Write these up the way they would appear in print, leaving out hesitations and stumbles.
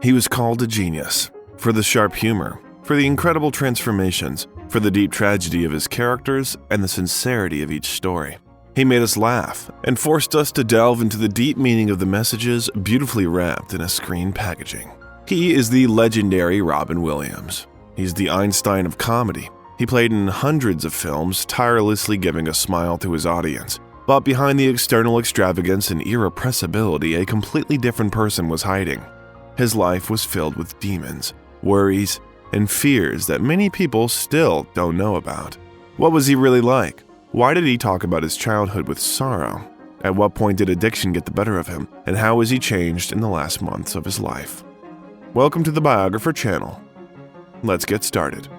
He was called a genius for the sharp humor, for the incredible transformations, for the deep tragedy of his characters, and the sincerity of each story. He made us laugh and forced us to delve into the deep meaning of the messages beautifully wrapped in a screen packaging. He is the legendary Robin Williams. He's the Einstein of comedy. He played in hundreds of films, tirelessly giving a smile to his audience. But behind the external extravagance and irrepressibility, a completely different person was hiding. His life was filled with demons, worries, and fears that many people still don't know about. What was he really like? Why did he talk about his childhood with sorrow? At what point did addiction get the better of him? And how was he changed in the last months of his life? Welcome to the Biographer channel. Let's get started.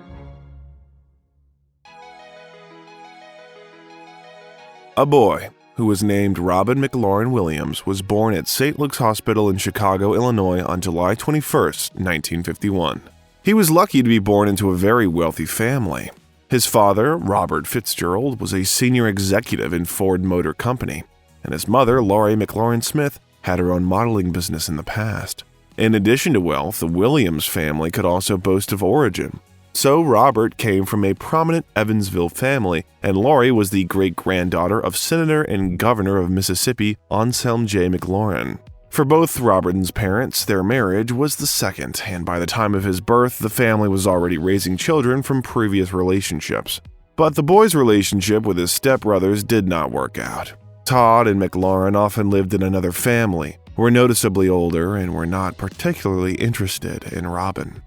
A boy who was named Robin McLaurin Williams was born at St. Luke's Hospital in Chicago, Illinois on July 21, 1951. He was lucky to be born into a very wealthy family. His father, Robert Fitzgerald, was a senior executive in Ford Motor Company, and his mother, Laurie McLaurin Smith, had her own modeling business in the past. In addition to wealth, the Williams family could also boast of origin. So Robert came from a prominent Evansville family, and Laurie was the great-granddaughter of Senator and Governor of Mississippi, Anselm J. McLaurin. For both Robert's parents, their marriage was the second, and by the time of his birth, the family was already raising children from previous relationships. But the boy's relationship with his stepbrothers did not work out. Todd and McLaurin often lived in another family, were noticeably older, and were not particularly interested in Robin.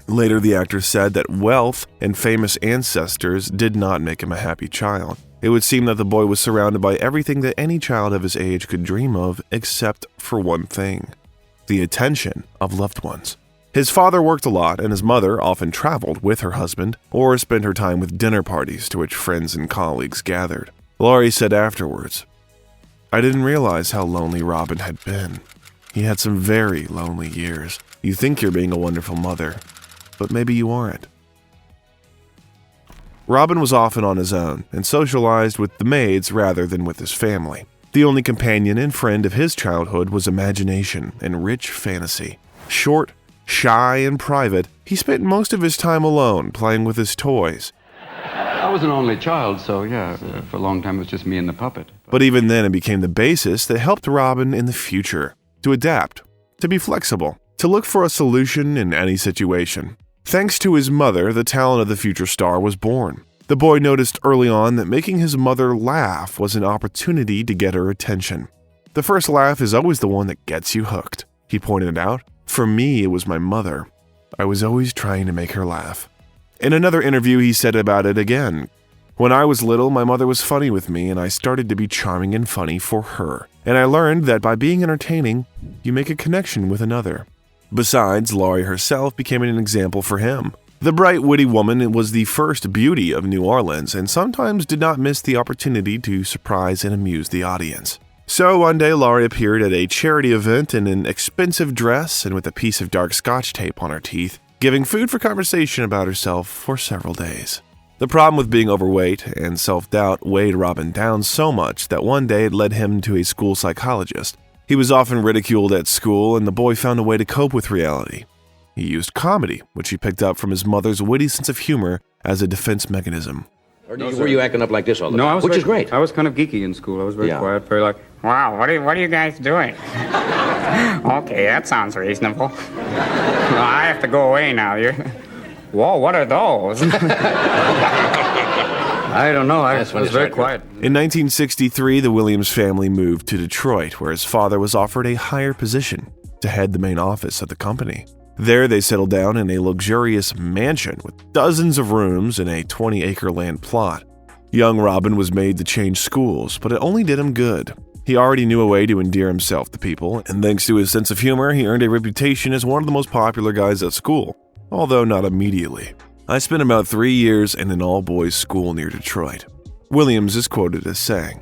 Later, the actor said that wealth and famous ancestors did not make him a happy child. It would seem that the boy was surrounded by everything that any child of his age could dream of, except for one thing: the attention of loved ones. His father worked a lot, and his mother often traveled with her husband or spent her time with dinner parties to which friends and colleagues gathered. Laurie said afterwards, "I didn't realize how lonely Robin had been. He had some very lonely years. You think you're being a wonderful mother, but maybe you aren't." Robin was often on his own and socialized with the maids rather than with his family. The only companion and friend of his childhood was imagination and rich fantasy. Short, shy, and private, he spent most of his time alone playing with his toys. I was an only child, so yeah, for a long time it was just me and the puppet. But even then, it became the basis that helped Robin in the future to adapt, to be flexible, to look for a solution in any situation. Thanks to his mother, the talent of the future star was born. The boy noticed early on that making his mother laugh was an opportunity to get her attention. "The first laugh is always the one that gets you hooked," he pointed out. "For me, it was my mother. I was always trying to make her laugh." In another interview, he said about it again, "When I was little, my mother was funny with me, and I started to be charming and funny for her. And I learned that by being entertaining, you make a connection with another." Besides, Laurie herself became an example for him. The bright, witty woman was the first beauty of New Orleans and sometimes did not miss the opportunity to surprise and amuse the audience. So one day, Laurie appeared at a charity event in an expensive dress and with a piece of dark Scotch tape on her teeth, giving food for conversation about herself for several days. The problem with being overweight and self-doubt weighed Robin down so much that one day it led him to a school psychologist. He was often ridiculed at school, and the boy found a way to cope with reality. He used comedy, which he picked up from his mother's witty sense of humor, as a defense mechanism. Or were you acting up like this all the time? Which is great. I was kind of geeky in school. I was very quiet, very like, Wow, what are you guys doing? Okay, that sounds reasonable. Well, I have to go away now. Whoa, what are those? I don't know. I was very quiet. In 1963, the Williams family moved to Detroit, where his father was offered a higher position to head the main office of the company. There, they settled down in a luxurious mansion with dozens of rooms and a 20-acre land plot. Young Robin was made to change schools, but it only did him good. He already knew a way to endear himself to people, and thanks to his sense of humor, he earned a reputation as one of the most popular guys at school, although not immediately. "I spent about 3 years in an all-boys school near Detroit," Williams is quoted as saying.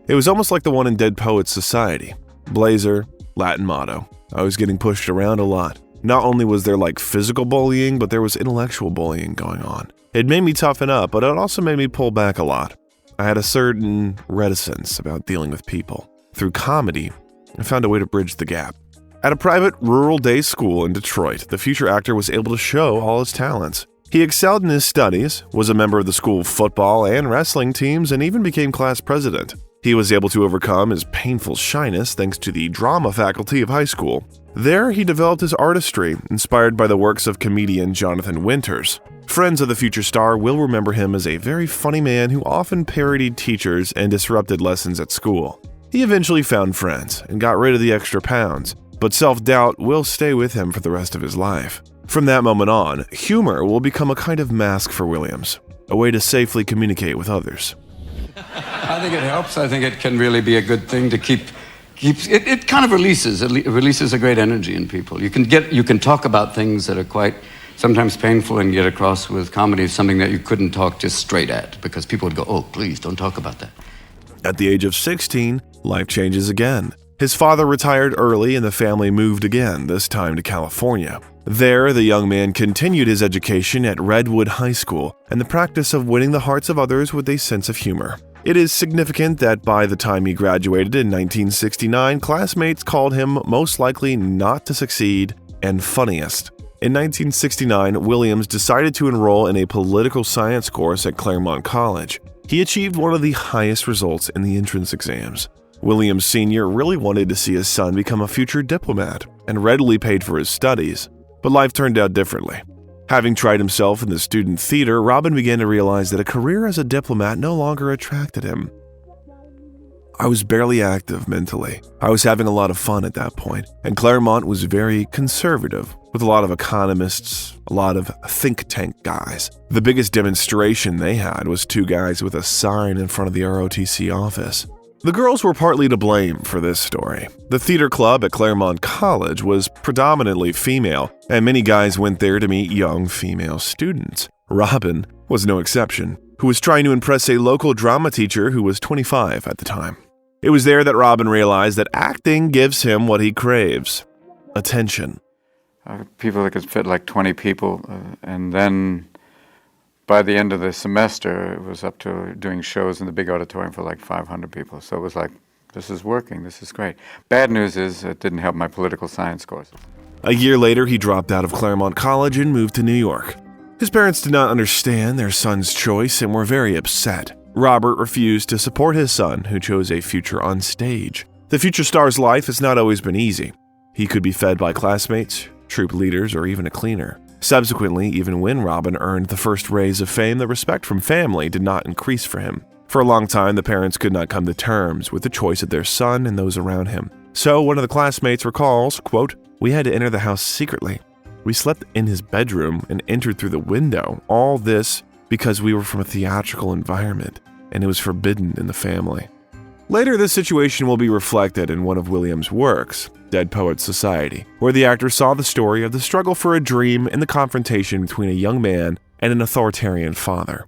"It was almost like the one in Dead Poets Society. Blazer, Latin motto. I was getting pushed around a lot. Not only was there physical bullying, but there was intellectual bullying going on. It made me toughen up, but it also made me pull back a lot. I had a certain reticence about dealing with people. Through comedy, I found a way to bridge the gap." At a private rural day school in Detroit, the future actor was able to show all his talents. He excelled in his studies, was a member of the school football and wrestling teams, and even became class president. He was able to overcome his painful shyness thanks to the drama faculty of high school. There, he developed his artistry, inspired by the works of comedian Jonathan Winters. Friends of the future star will remember him as a very funny man who often parodied teachers and disrupted lessons at school. He eventually found friends and got rid of the extra pounds, but self-doubt will stay with him for the rest of his life. From that moment on, humor will become a kind of mask for Williams, a way to safely communicate with others. I think it helps. I think it can really be a good thing to keep it kind of releases a great energy in people. You can talk about things that are quite sometimes painful and get across with comedy something that you couldn't talk just straight at, because people would go, "Oh, please don't talk about that." At the age of 16, life changes again. His father retired early and the family moved again, this time to California. There, the young man continued his education at Redwood High School and the practice of winning the hearts of others with a sense of humor. It is significant that by the time he graduated in 1969, classmates called him most likely not to succeed and funniest. In 1969, Williams decided to enroll in a political science course at Claremont College. He achieved one of the highest results in the entrance exams. Williams Sr. really wanted to see his son become a future diplomat and readily paid for his studies, but life turned out differently. Having tried himself in the student theater, Robin began to realize that a career as a diplomat no longer attracted him. I was barely active mentally. I was having a lot of fun at that point, and Claremont was very conservative, with a lot of economists, a lot of think tank guys. The biggest demonstration they had was two guys with a sign in front of the ROTC office. The girls were partly to blame for this story. The theater club at Claremont College was predominantly female, and many guys went there to meet young female students. Robin was no exception, who was trying to impress a local drama teacher who was 25 at the time. It was there that Robin realized that acting gives him what he craves: attention. People that could fit like 20 people, and then by the end of the semester, it was up to doing shows in the big auditorium for like 500 people. So it was like, this is working, this is great. Bad news is it didn't help my political science courses. A year later, he dropped out of Claremont College and moved to New York. His parents did not understand their son's choice and were very upset. Robert refused to support his son, who chose a future on stage. The future star's life has not always been easy. He could be fed by classmates, troop leaders, or even a cleaner. Subsequently, even when Robin earned the first raise of fame, the respect from family did not increase for him. For a long time, the parents could not come to terms with the choice of their son and those around him. So one of the classmates recalls, quote, "We had to enter the house secretly. We slept in his bedroom and entered through the window. All this because we were from a theatrical environment, and it was forbidden in the family." Later, this situation will be reflected in one of Williams' works, Dead Poets Society, where the actor saw the story of the struggle for a dream and the confrontation between a young man and an authoritarian father.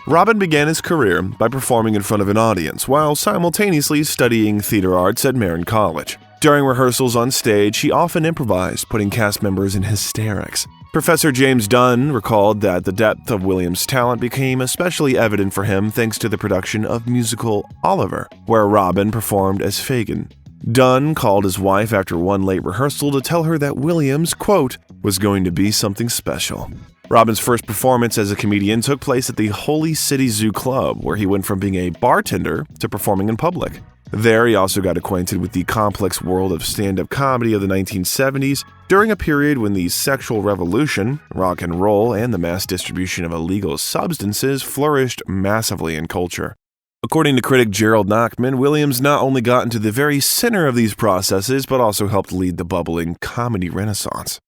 Robin began his career by performing in front of an audience while simultaneously studying theater arts at Marin College. During rehearsals on stage, he often improvised, putting cast members in hysterics. Professor James Dunn recalled that the depth of Williams' talent became especially evident for him thanks to the production of musical Oliver, where Robin performed as Fagin. Dunn called his wife after one late rehearsal to tell her that Williams, quote, was going to be something special. Robin's first performance as a comedian took place at the Holy City Zoo Club, where he went from being a bartender to performing in public. There, he also got acquainted with the complex world of stand-up comedy of the 1970s, during a period when the sexual revolution, rock and roll, and the mass distribution of illegal substances flourished massively in culture. According to critic Gerald Nachman, Williams not only got into the very center of these processes, but also helped lead the bubbling comedy renaissance.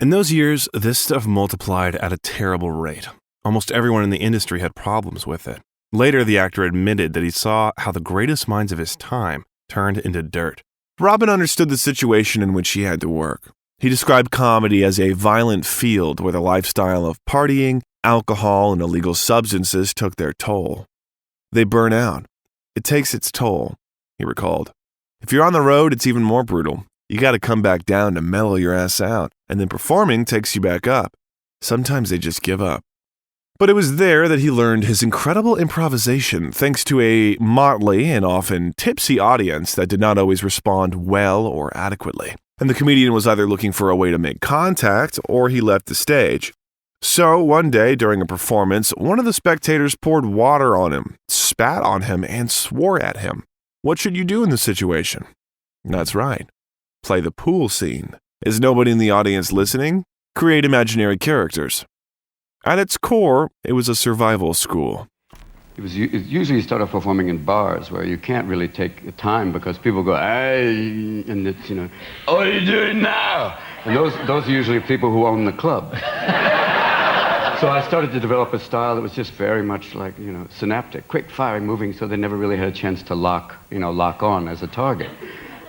In those years, this stuff multiplied at a terrible rate. Almost everyone in the industry had problems with it. Later, the actor admitted that he saw how the greatest minds of his time turned into dirt. Robin understood the situation in which he had to work. He described comedy as a violent field where the lifestyle of partying, alcohol, and illegal substances took their toll. They burn out. It takes its toll, he recalled. If you're on the road, it's even more brutal. You got to come back down to mellow your ass out, and then performing takes you back up. Sometimes they just give up. But it was there that he learned his incredible improvisation thanks to a motley and often tipsy audience that did not always respond well or adequately. And the comedian was either looking for a way to make contact or he left the stage. So one day during a performance, one of the spectators poured water on him, spat on him, and swore at him. What should you do in this situation? That's right. Play the pool scene. Is nobody in the audience listening? Create imaginary characters. At its core, it was a survival school. It usually you start off performing in bars where you can't really take time because people go, hey, and it's, what are you doing now? And those are usually people who own the club. So I started to develop a style that was just very much like, synaptic, quick firing, moving, so they never really had a chance to lock on as a target.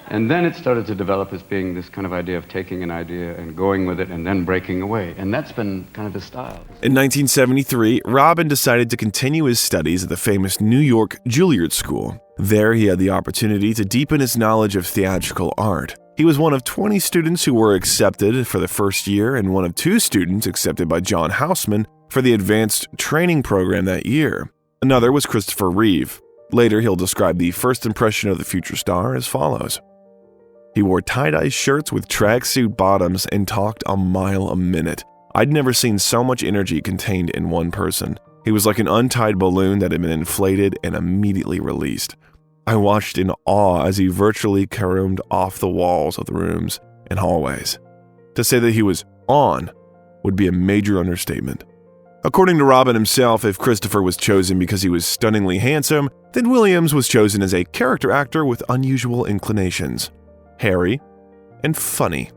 And then it started to develop as being this kind of idea of taking an idea and going with it and then breaking away. And that's been kind of the style. In 1973, Robin decided to continue his studies at the famous New York Juilliard School. There, he had the opportunity to deepen his knowledge of theatrical art. He was one of 20 students who were accepted for the first year and one of 2 students accepted by John Houseman for the advanced training program that year. Another was Christopher Reeve. Later, he'll describe the first impression of the future star as follows. He wore tie-dye shirts with tracksuit bottoms and talked a mile a minute. I'd never seen so much energy contained in one person. He was like an untied balloon that had been inflated and immediately released. I watched in awe as he virtually caromed off the walls of the rooms and hallways. To say that he was on would be a major understatement. According to Robin himself, if Christopher was chosen because he was stunningly handsome, then Williams was chosen as a character actor with unusual inclinations. Hairy, and funny.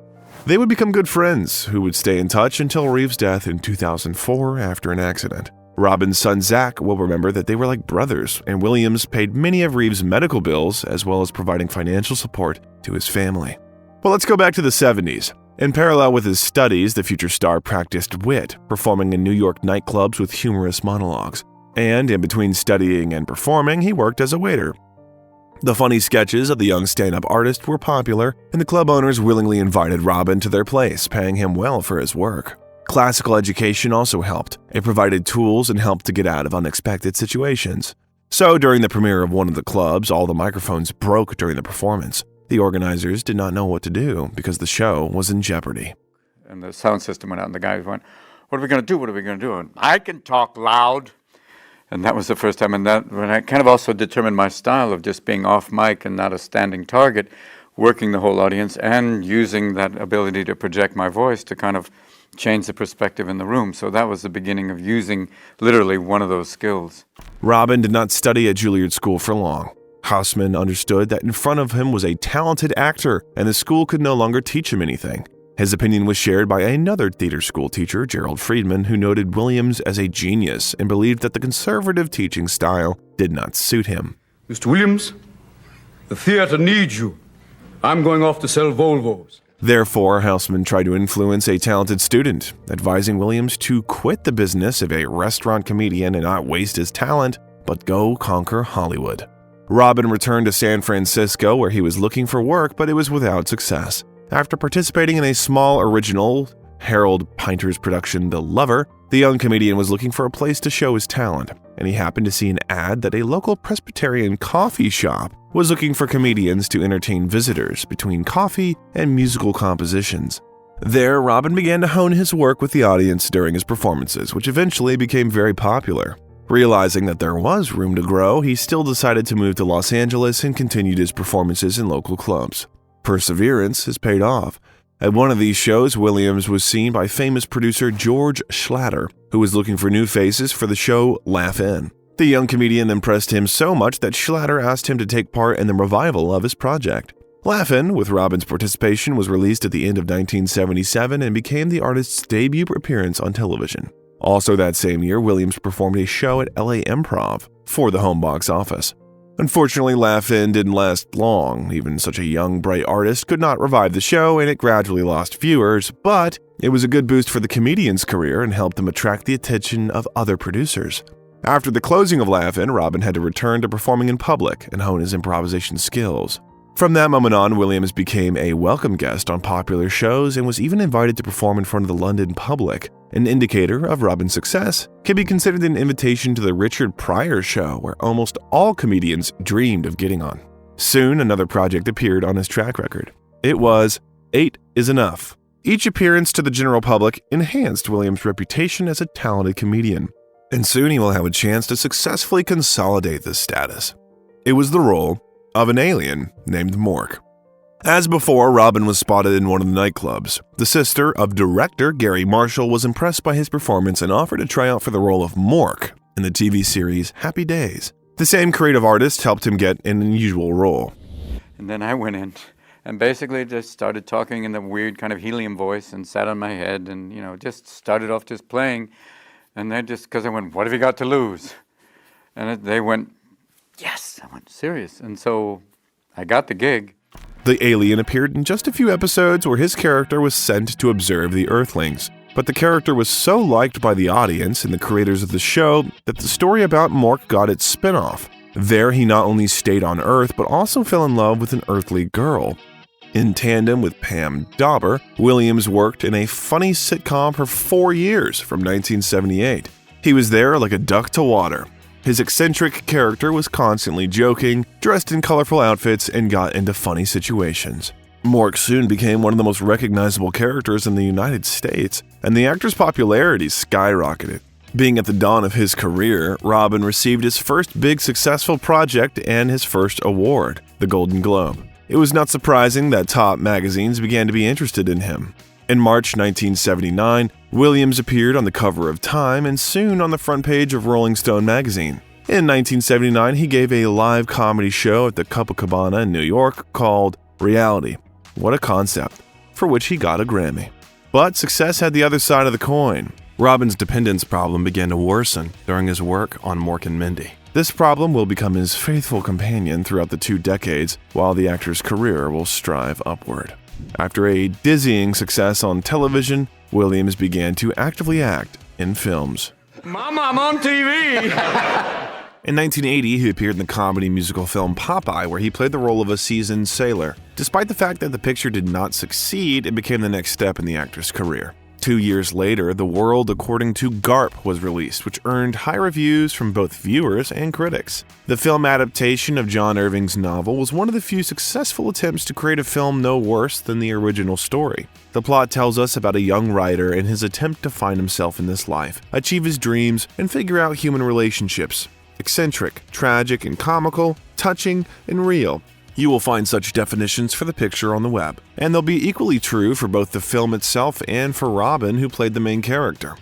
They would become good friends who would stay in touch until Reeves' death in 2004 after an accident. Robin's son Zach will remember that they were like brothers, and Williams paid many of Reeves' medical bills as well as providing financial support to his family. Well, let's go back to the 70s. In parallel with his studies, the future star practiced wit, performing in New York nightclubs with humorous monologues. And in between studying and performing, he worked as a waiter. The funny sketches of the young stand-up artist were popular, and the club owners willingly invited Robin to their place, paying him well for his work. Classical education also helped. It provided tools and helped to get out of unexpected situations. So during the premiere of one of the clubs, all the microphones broke during the performance. The organizers did not know what to do because the show was in jeopardy. And the sound system went out, and the guys went, what are we going to do? What are we going to do? And I can talk loud. And that was the first time, and that when I kind of also determined my style of just being off mic and not a standing target, working the whole audience and using that ability to project my voice to kind of change the perspective in the room. So that was the beginning of using literally one of those skills. Robin did not study at Juilliard School for long. Houseman understood that in front of him was a talented actor, and the school could no longer teach him anything. His opinion was shared by another theater school teacher, Gerald Friedman, who noted Williams as a genius and believed that the conservative teaching style did not suit him. Mr. Williams, the theater needs you. I'm going off to sell Volvos. Therefore, Houseman tried to influence a talented student, advising Williams to quit the business of a restaurant comedian and not waste his talent, but go conquer Hollywood. Robin returned to San Francisco where he was looking for work, but it was without success. After participating in a small original Harold Pinter's production, The Lover, the young comedian was looking for a place to show his talent, and he happened to see an ad that a local Presbyterian coffee shop was looking for comedians to entertain visitors between coffee and musical compositions. There, Robin began to hone his work with the audience during his performances, which eventually became very popular. Realizing that there was room to grow, he still decided to move to Los Angeles and continued his performances in local clubs. Perseverance has paid off. At one of these shows, Williams was seen by famous producer George Schlatter, who was looking for new faces for the show Laugh In. The young comedian impressed him so much that Schlatter asked him to take part in the revival of his project. Laugh In, with Robin's participation, was released at the end of 1977 and became the artist's debut appearance on television. Also that same year, Williams performed a show at LA Improv for the home box office. Unfortunately, Laugh In didn't last long. Even such a young, bright artist could not revive the show, and it gradually lost viewers, but it was a good boost for the comedian's career and helped them attract the attention of other producers. After the closing of Laugh In, Robin had to return to performing in public and hone his improvisation skills. From that moment on, Williams became a welcome guest on popular shows and was even invited to perform in front of the London public. An indicator of Robin's success can be considered an invitation to the Richard Pryor show, where almost all comedians dreamed of getting on. Soon, another project appeared on his track record. It was 8 is Enough. Each appearance to the general public enhanced Williams' reputation as a talented comedian, and soon he will have a chance to successfully consolidate this status. It was the role of an alien named Mork. As before, Robin was spotted in one of the nightclubs. The sister of director Gary Marshall was impressed by his performance and offered to try out for the role of Mork in the TV series Happy Days. The same creative artist helped him get an unusual role. And then I went in and basically just started talking in the weird kind of helium voice and sat on my head and, just started off just playing. And then just because I went, what have you got to lose? And they went, yes. I went, serious. And so I got the gig. The alien appeared in just a few episodes where his character was sent to observe the Earthlings. But the character was so liked by the audience and the creators of the show that the story about Mork got its spin-off. There, he not only stayed on Earth, but also fell in love with an earthly girl. In tandem with Pam Dauber, Williams worked in a funny sitcom for 4 years from 1978. He was there like a duck to water. His eccentric character was constantly joking, dressed in colorful outfits, and got into funny situations. Mork soon became one of the most recognizable characters in the United States, and the actor's popularity skyrocketed. Being at the dawn of his career, Robin received his first big successful project and his first award, the Golden Globe. It was not surprising that top magazines began to be interested in him. In March 1979, Williams appeared on the cover of Time and soon on the front page of Rolling Stone magazine. In 1979, he gave a live comedy show at the Copacabana in New York called Reality. What a concept, for which he got a Grammy. But success had the other side of the coin. Robin's dependence problem began to worsen during his work on Mork and Mindy. This problem will become his faithful companion throughout the 2 decades, while the actor's career will strive upward. After a dizzying success on television, Williams began to actively act in films. Mama, I'm on TV! In 1980, he appeared in the comedy musical film Popeye, where he played the role of a seasoned sailor. Despite the fact that the picture did not succeed, it became the next step in the actor's career. 2 years later, The World According to Garp was released, which earned high reviews from both viewers and critics. The film adaptation of John Irving's novel was one of the few successful attempts to create a film no worse than the original story. The plot tells us about a young writer and his attempt to find himself in this life, achieve his dreams, and figure out human relationships. Eccentric, tragic, and comical, touching, and real. You will find such definitions for the picture on the web, and they'll be equally true for both the film itself and for Robin, who played the main character.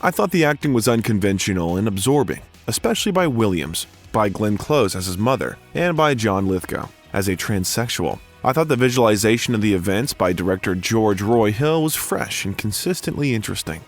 I thought the acting was unconventional and absorbing, especially by Williams, by Glenn Close as his mother, and by John Lithgow as a transsexual. I thought the visualization of the events by director George Roy Hill was fresh and consistently interesting.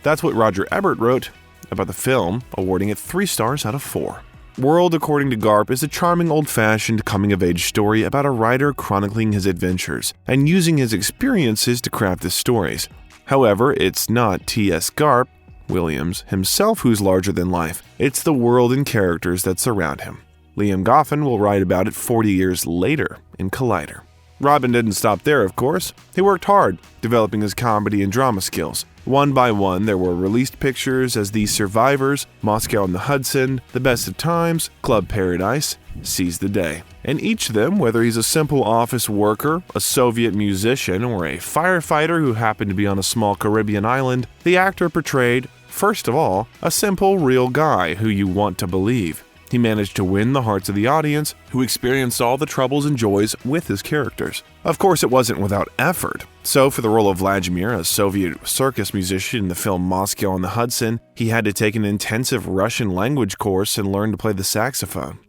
That's what Roger Ebert wrote about the film, awarding it 3 stars out of 4. World According to Garp is a charming old-fashioned coming-of-age story about a writer chronicling his adventures and using his experiences to craft his stories. However, it's not T.S. Garp, Williams, himself who's larger than life. It's the world and characters that surround him. Liam Goffin will write about it 40 years later in Collider. Robin didn't stop there, of course. He worked hard, developing his comedy and drama skills. One by one, there were released pictures as The Survivors, Moscow on the Hudson, The Best of Times, Club Paradise, Seize the Day. And each of them, whether he's a simple office worker, a Soviet musician, or a firefighter who happened to be on a small Caribbean island, the actor portrayed, first of all, a simple, real guy who you want to believe. He managed to win the hearts of the audience, who experienced all the troubles and joys with his characters. Of course, it wasn't without effort. So, for the role of Vladimir, a Soviet circus musician in the film Moscow on the Hudson, he had to take an intensive Russian language course and learn to play the saxophone.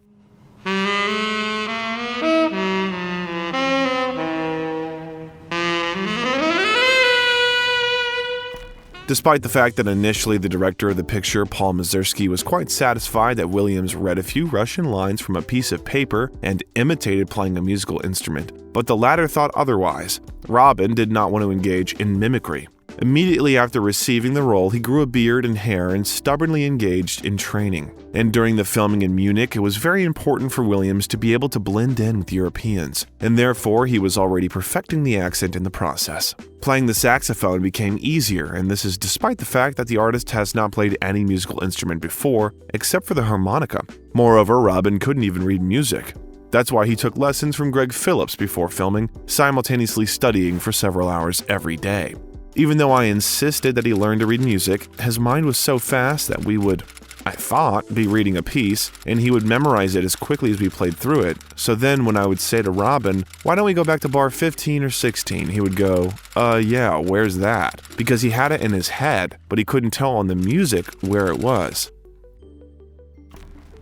Despite the fact that initially the director of the picture, Paul Mazursky, was quite satisfied that Williams read a few Russian lines from a piece of paper and imitated playing a musical instrument, but the latter thought otherwise. Robin did not want to engage in mimicry. Immediately after receiving the role, he grew a beard and hair and stubbornly engaged in training. And during the filming in Munich, it was very important for Williams to be able to blend in with Europeans, and therefore he was already perfecting the accent in the process. Playing the saxophone became easier, and this is despite the fact that the artist has not played any musical instrument before, except for the harmonica. Moreover, Robin couldn't even read music. That's why he took lessons from Greg Phillips before filming, simultaneously studying for several hours every day. Even though I insisted that he learn to read music, his mind was so fast that we would, I thought, be reading a piece, and he would memorize it as quickly as we played through it. So then when I would say to Robin, "Why don't we go back to bar 15 or 16?" he would go, yeah, where's that?" Because he had it in his head, but he couldn't tell on the music where it was.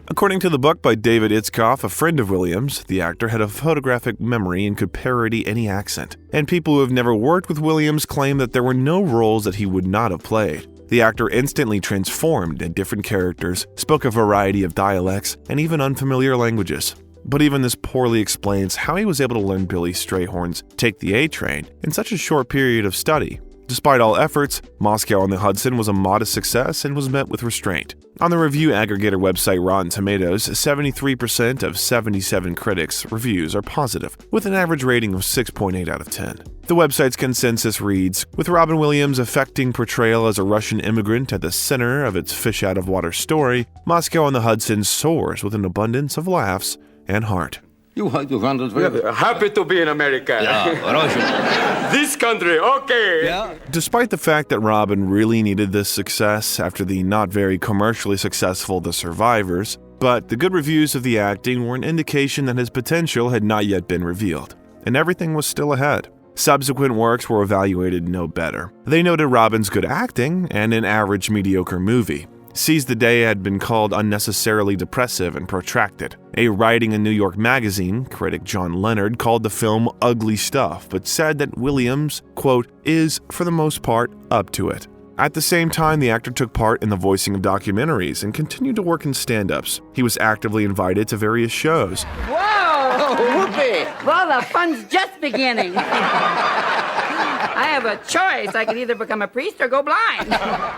According to the book by David Itzkoff, a friend of Williams, the actor had a photographic memory and could parody any accent. And people who have never worked with Williams claim that there were no roles that he would not have played. The actor instantly transformed into different characters, spoke a variety of dialects, and even unfamiliar languages. But even this poorly explains how he was able to learn Billy Strayhorn's Take the A Train in such a short period of study. Despite all efforts, Moscow on the Hudson was a modest success and was met with restraint. On the review aggregator website Rotten Tomatoes, 73% of 77 critics' reviews are positive, with an average rating of 6.8 out of 10. The website's consensus reads, "With Robin Williams' affecting portrayal as a Russian immigrant at the center of its fish-out-of-water story, Moscow on the Hudson soars with an abundance of laughs and heart." You handled very happy to be in America. This country, okay. Despite the fact that Robin really needed this success after the not very commercially successful The Survivors, but the good reviews of the acting were an indication that his potential had not yet been revealed, and everything was still ahead. Subsequent works were evaluated no better. They noted Robin's good acting and an average mediocre movie. Seize the Day had been called unnecessarily depressive and protracted. A writing in New York Magazine, critic John Leonard called the film ugly stuff, but said that Williams, quote, "is, for the most part, up to it." At the same time, the actor took part in the voicing of documentaries and continued to work in stand-ups. He was actively invited to various shows. Whoa! Whoopee! Well, the fun's just beginning. I have a choice. I can either become a priest or go blind.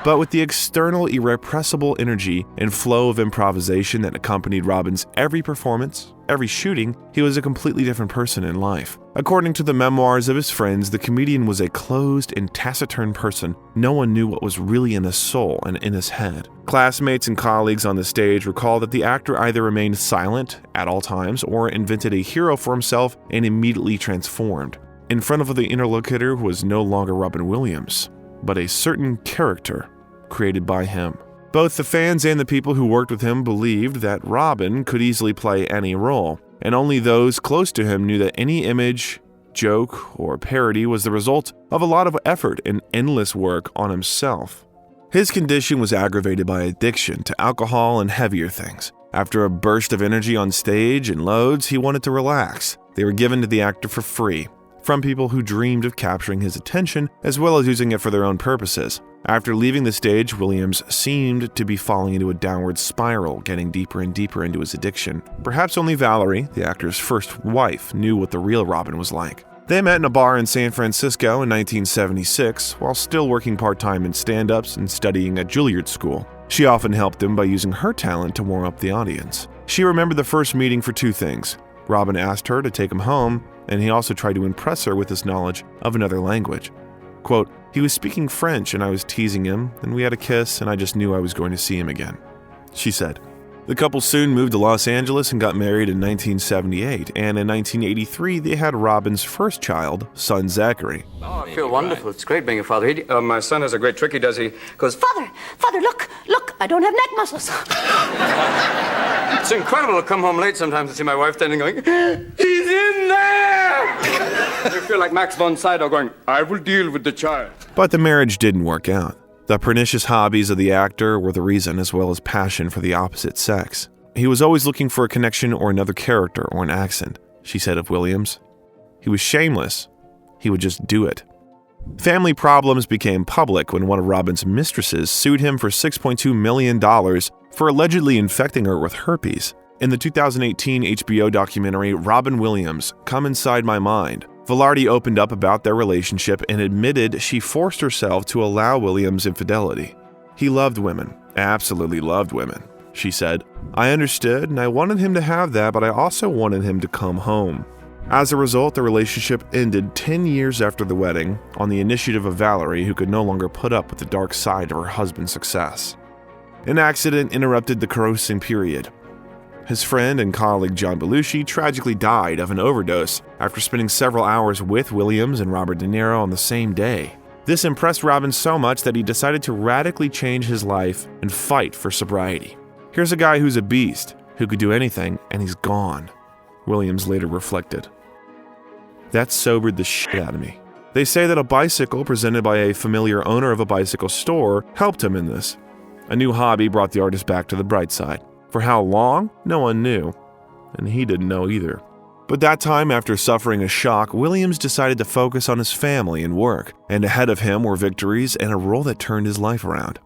But with the external irrepressible energy and flow of improvisation that accompanied Robin's every performance, every shooting, he was a completely different person in life. According to the memoirs of his friends, the comedian was a closed and taciturn person. No one knew what was really in his soul and in his head. Classmates and colleagues on the stage recall that the actor either remained silent at all times or invented a hero for himself and immediately transformed. In front of the interlocutor was no longer Robin Williams, but a certain character created by him. Both the fans and the people who worked with him believed that Robin could easily play any role, and only those close to him knew that any image, joke, or parody was the result of a lot of effort and endless work on himself. His condition was aggravated by addiction to alcohol and heavier things. After a burst of energy on stage and loads, he wanted to relax. They were given to the actor for free, from people who dreamed of capturing his attention as well as using it for their own purposes. After leaving the stage, Williams seemed to be falling into a downward spiral, getting deeper and deeper into his addiction. Perhaps only Valerie, the actor's first wife, knew what the real Robin was like. They met in a bar in San Francisco in 1976 while still working part-time in stand-ups and studying at Juilliard School. She often helped him by using her talent to warm up the audience. She remembered the first meeting for two things. Robin asked her to take him home, and he also tried to impress her with his knowledge of another language. Quote, "He was speaking French and I was teasing him, and we had a kiss and I just knew I was going to see him again," she said. The couple soon moved to Los Angeles and got married in 1978, and in 1983 they had Robin's first child, son Zachary. Oh, I feel wonderful. It's great being a father. My son has a great trick he does. He goes, Father, look, I don't have neck muscles. It's incredible to come home late sometimes and see my wife standing going, "He's in there!" you feel like Max von Sydow going, "I will deal with the child." But the marriage didn't work out. The pernicious hobbies of the actor were the reason, as well as passion for the opposite sex. He was always looking for a connection or another character or an accent, she said of Williams. He was shameless. He would just do it. Family problems became public when one of Robin's mistresses sued him for $6.2 million for allegedly infecting her with herpes. In the 2018 HBO documentary Robin Williams, Come Inside My Mind, Velarde opened up about their relationship and admitted she forced herself to allow Williams' infidelity. "He loved women, absolutely loved women," she said. "I understood and I wanted him to have that, but I also wanted him to come home." As a result, the relationship ended 10 years after the wedding on the initiative of Valerie, who could no longer put up with the dark side of her husband's success. An accident interrupted the carousing period. His friend and colleague John Belushi tragically died of an overdose after spending several hours with Williams and Robert De Niro on the same day. This impressed Robin so much that he decided to radically change his life and fight for sobriety. "Here's a guy who's a beast, who could do anything, and he's gone," Williams later reflected. "That sobered the shit out of me." They say that a bicycle presented by a familiar owner of a bicycle store helped him in this. A new hobby brought the artist back to the bright side. For how long? No one knew, and he didn't know either. But that time, after suffering a shock, Williams decided to focus on his family and work, and ahead of him were victories and a role that turned his life around.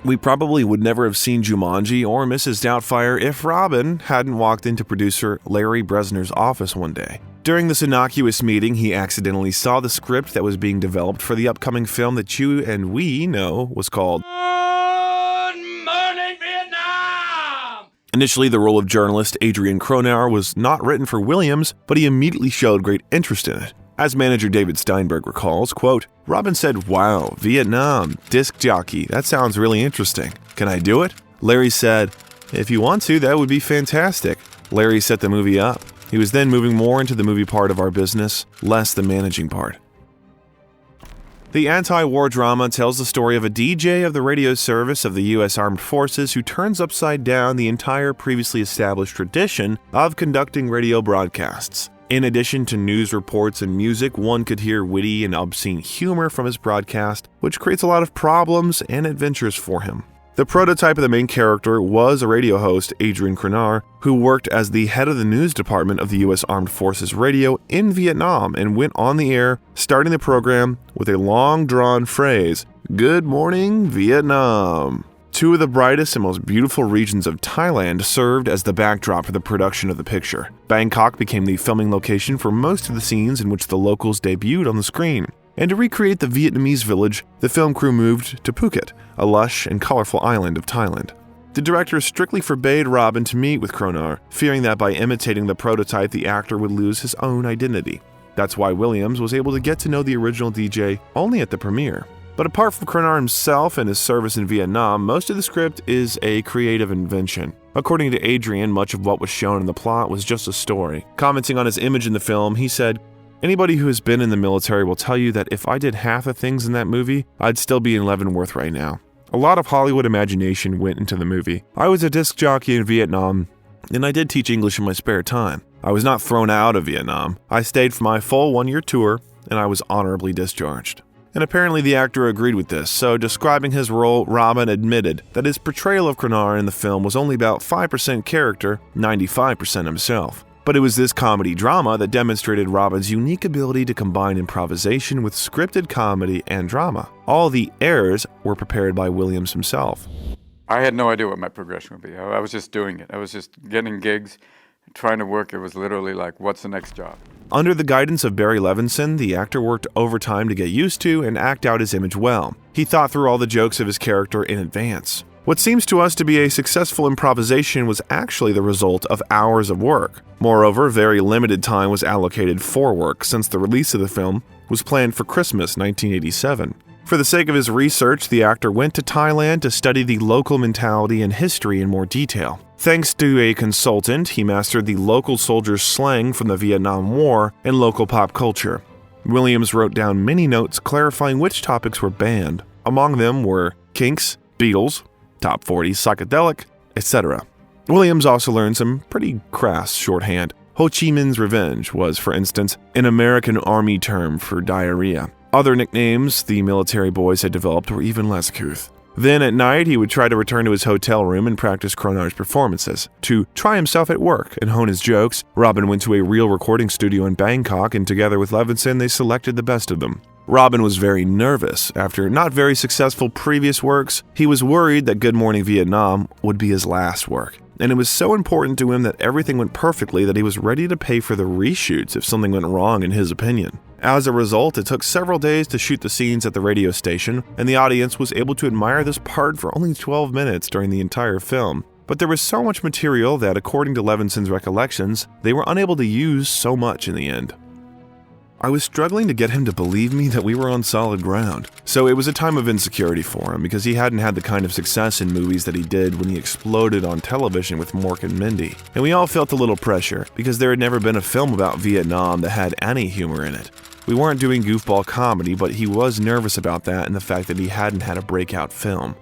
We probably would never have seen Jumanji or Mrs. Doubtfire if Robin hadn't walked into producer Larry Bresner's office one day. During this innocuous meeting, he accidentally saw the script that was being developed for the upcoming film that you and we know was called Good morning, Vietnam! Initially, the role of journalist Adrian Cronauer was not written for Williams, but he immediately showed great interest in it. As manager David Steinberg recalls, quote, "Robin said, 'Wow, Vietnam, disc jockey, that sounds really interesting. Can I do it?' Larry said, 'If you want to, that would be fantastic.' Larry set the movie up. He was then moving more into the movie part of our business, less the managing part." The anti-war drama tells the story of a DJ of the radio service of the U.S. Armed Forces who turns upside down the entire previously established tradition of conducting radio broadcasts. In addition to news reports and music, one could hear witty and obscene humor from his broadcast, which creates a lot of problems and adventures for him. The prototype of the main character was a radio host, Adrian Cronauer, who worked as the head of the news department of the U.S. Armed Forces Radio in Vietnam and went on the air, starting the program with a long-drawn phrase, "Good morning, Vietnam." Two of the brightest and most beautiful regions of Thailand served as the backdrop for the production of the picture. Bangkok became the filming location for most of the scenes in which the locals debuted on the screen. And to recreate the Vietnamese village, the film crew moved to Phuket, a lush and colorful island of Thailand. The director strictly forbade Robin to meet with Cronauer, fearing that by imitating the prototype, the actor would lose his own identity. That's why Williams was able to get to know the original DJ only at the premiere. But apart from Cronauer himself and his service in Vietnam, most of the script is a creative invention. According to Adrian, much of what was shown in the plot was just a story. Commenting on his image in the film, he said, "Anybody who has been in the military will tell you that if I did half the things in that movie, I'd still be in Leavenworth right now." A lot of Hollywood imagination went into the movie. I was a disc jockey in Vietnam, and I did teach English in my spare time. I was not thrown out of Vietnam. I stayed for my full one-year tour, and I was honorably discharged. And apparently the actor agreed with this, so describing his role, Robin admitted that his portrayal of Cronauer in the film was only about 5% character, 95% himself. But it was this comedy drama that demonstrated Robin's unique ability to combine improvisation with scripted comedy and drama. All the errors were prepared by Williams himself. I had no idea what my progression would be. I was just doing it. I was just getting gigs, trying to work. It was literally like, what's the next job? Under the guidance of Barry Levinson, the actor worked overtime to get used to and act out his image well. He thought through all the jokes of his character in advance. What seems to us to be a successful improvisation was actually the result of hours of work. Moreover, very limited time was allocated for work since the release of the film was planned for Christmas 1987. For the sake of his research, the actor went to Thailand to study the local mentality and history in more detail. Thanks to a consultant, he mastered the local soldiers' slang from the Vietnam War and local pop culture. Williams wrote down many notes clarifying which topics were banned. Among them were Kinks, Beatles, Top 40, Psychedelic, etc. Williams also learned some pretty crass shorthand. Ho Chi Minh's Revenge was, for instance, an American Army term for diarrhea. Other nicknames the military boys had developed were even less couth. Then at night, he would try to return to his hotel room and practice Cronauer's performances. To try himself at work and hone his jokes, Robin went to a real recording studio in Bangkok, and together with Levinson, they selected the best of them. Robin was very nervous. After not very successful previous works, he was worried that Good Morning Vietnam would be his last work. and it was so important to him that everything went perfectly that he was ready to pay for the reshoots if something went wrong in his opinion. As a result, it took several days to shoot the scenes at the radio station, and the audience was able to admire this part for only 12 minutes during the entire film. But there was so much material that, according to Levinson's recollections, they were unable to use so much in the end. I was struggling to get him to believe me that we were on solid ground. So it was a time of insecurity for him because he hadn't had the kind of success in movies that he did when he exploded on television with Mork and Mindy. And we all felt a little pressure because there had never been a film about Vietnam that had any humor in it. We weren't doing goofball comedy, but he was nervous about that and the fact that he hadn't had a breakout film.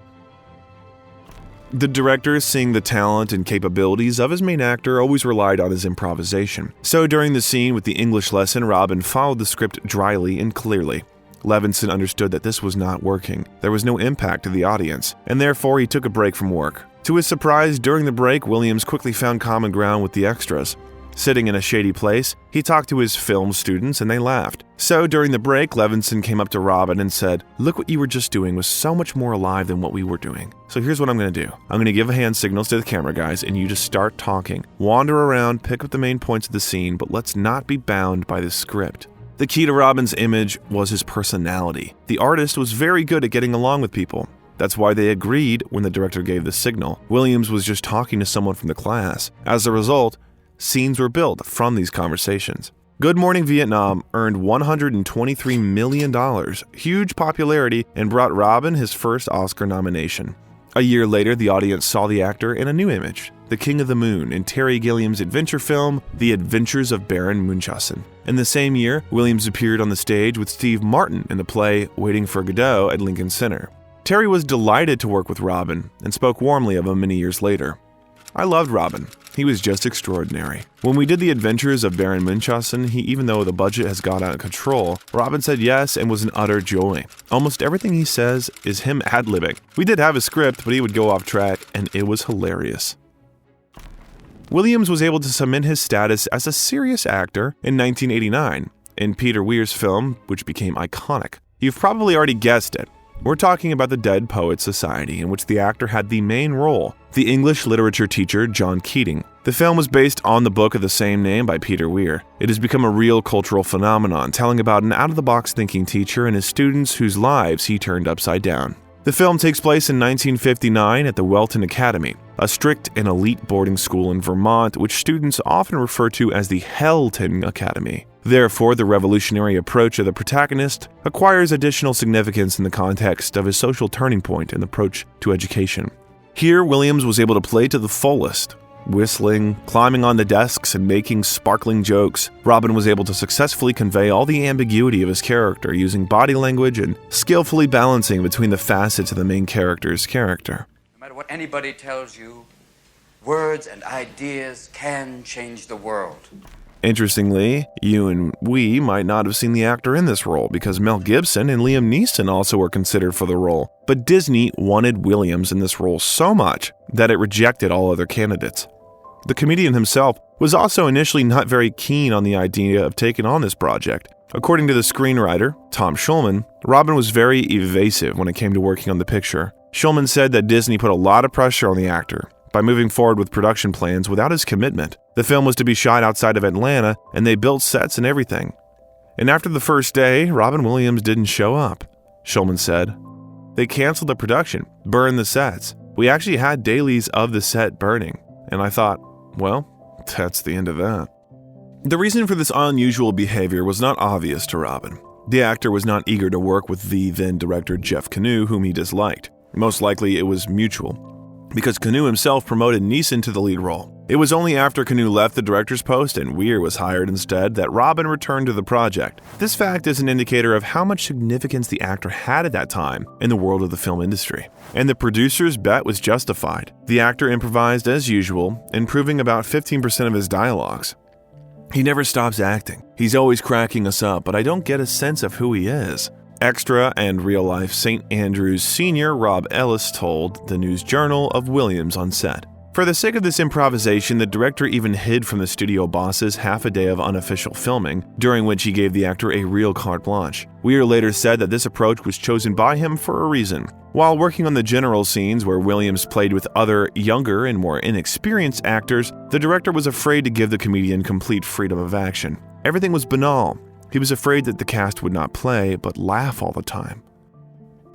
The director, seeing the talent and capabilities of his main actor, always relied on his improvisation. So during the scene with the English lesson, Robin followed the script dryly and clearly. Levinson understood that this was not working. There was no impact to the audience, and therefore he took a break from work. To his surprise, during the break, Williams quickly found common ground with the extras. Sitting in a shady place, he talked to his film students and they laughed. So during the break, Levinson came up to Robin and said, "Look, what you were just doing was so much more alive than what we were doing. So here's what I'm going to do. I'm going to give hand signals to the camera guys and you just start talking. Wander around, pick up the main points of the scene, but let's not be bound by the script." The key to Robin's image was his personality. The artist was very good at getting along with people. That's why they agreed when the director gave the signal. Williams was just talking to someone from the class. As a result, scenes were built from these conversations. Good Morning Vietnam earned $123 million, huge popularity, and brought Robin his first Oscar nomination. A year later, the audience saw the actor in a new image, the King of the Moon, in Terry Gilliam's adventure film, The Adventures of Baron Munchausen. In the same year, Williams appeared on the stage with Steve Martin in the play Waiting for Godot at Lincoln Center. Terry was delighted to work with Robin and spoke warmly of him many years later. "I loved Robin. He was just extraordinary. When we did The Adventures of Baron Munchausen, even though the budget has got out of control, Robin said yes and was an utter joy. Almost everything he says is him ad-libbing. We did have a script, but he would go off track, and it was hilarious." Williams was able to cement his status as a serious actor in 1989, in Peter Weir's film, which became iconic. You've probably already guessed it. We're talking about the Dead Poets Society, in which the actor had the main role, the English literature teacher John Keating. The film was based on the book of the same name by Peter Weir. It has become a real cultural phenomenon, telling about an out-of-the-box thinking teacher and his students whose lives he turned upside down. The film takes place in 1959 at the Welton Academy, a strict and elite boarding school in Vermont, which students often refer to as the Hellton Academy. Therefore, the revolutionary approach of the protagonist acquires additional significance in the context of his social turning point and approach to education. Here, Williams was able to play to the fullest. Whistling, climbing on the desks, and making sparkling jokes, Robin was able to successfully convey all the ambiguity of his character using body language and skillfully balancing between the facets of the main character's character. No matter what anybody tells you, words and ideas can change the world. Interestingly, you and we might not have seen the actor in this role because Mel Gibson and Liam Neeson also were considered for the role. But Disney wanted Williams in this role so much that it rejected all other candidates. The comedian himself was also initially not very keen on the idea of taking on this project. According to the screenwriter, Tom Schulman, Robin was very evasive when it came to working on the picture. Schulman said that Disney put a lot of pressure on the actor by moving forward with production plans without his commitment. The film was to be shot outside of Atlanta, and they built sets and everything. And after the first day, Robin Williams didn't show up. Schulman said, "They canceled the production, burned the sets. We actually had dailies of the set burning." And I thought, well, that's the end of that. The reason for this unusual behavior was not obvious to Robin. The actor was not eager to work with the then director Jeff Canoe, whom he disliked. Most likely it was mutual, because Canoe himself promoted Neeson to the lead role. It was only after Canoe left the director's post and Weir was hired instead that Robin returned to the project. This fact is an indicator of how much significance the actor had at that time in the world of the film industry. And the producer's bet was justified. The actor improvised as usual, improving about 15% of his dialogues. He never stops acting. He's always cracking us up, but I don't get a sense of who he is. Extra and real-life St. Andrews senior Rob Ellis told the News Journal of Williams on set. For the sake of this improvisation, the director even hid from the studio bosses half a day of unofficial filming, during which he gave the actor a real carte blanche. Weir later said that this approach was chosen by him for a reason. While working on the general scenes where Williams played with other, younger and more inexperienced actors, the director was afraid to give the comedian complete freedom of action. Everything was banal. He was afraid that the cast would not play, but laugh all the time.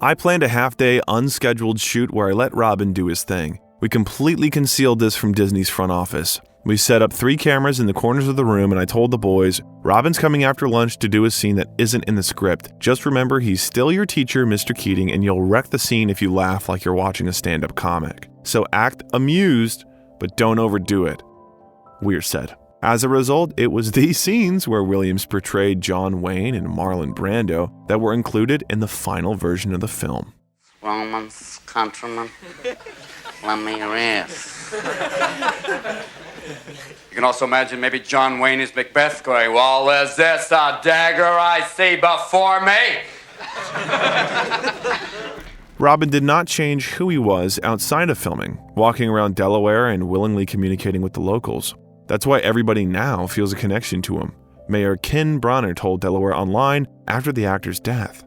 I planned a half-day, unscheduled shoot where I let Robin do his thing. We completely concealed this from Disney's front office. We set up 3 cameras in the corners of the room, and I told the boys, Robin's coming after lunch to do a scene that isn't in the script. Just remember, he's still your teacher, Mr. Keating, and you'll wreck the scene if you laugh like you're watching a stand-up comic. So act amused, but don't overdo it, Weir said. As a result, it was these scenes where Williams portrayed John Wayne and Marlon Brando that were included in the final version of the film. Romans, countrymen, let me rest. You can also imagine maybe John Wayne as Macbeth going, well, is this a dagger I see before me? Robin did not change who he was outside of filming, walking around Delaware and willingly communicating with the locals. That's why everybody now feels a connection to him, Mayor Ken Bronner told Delaware Online after the actor's death.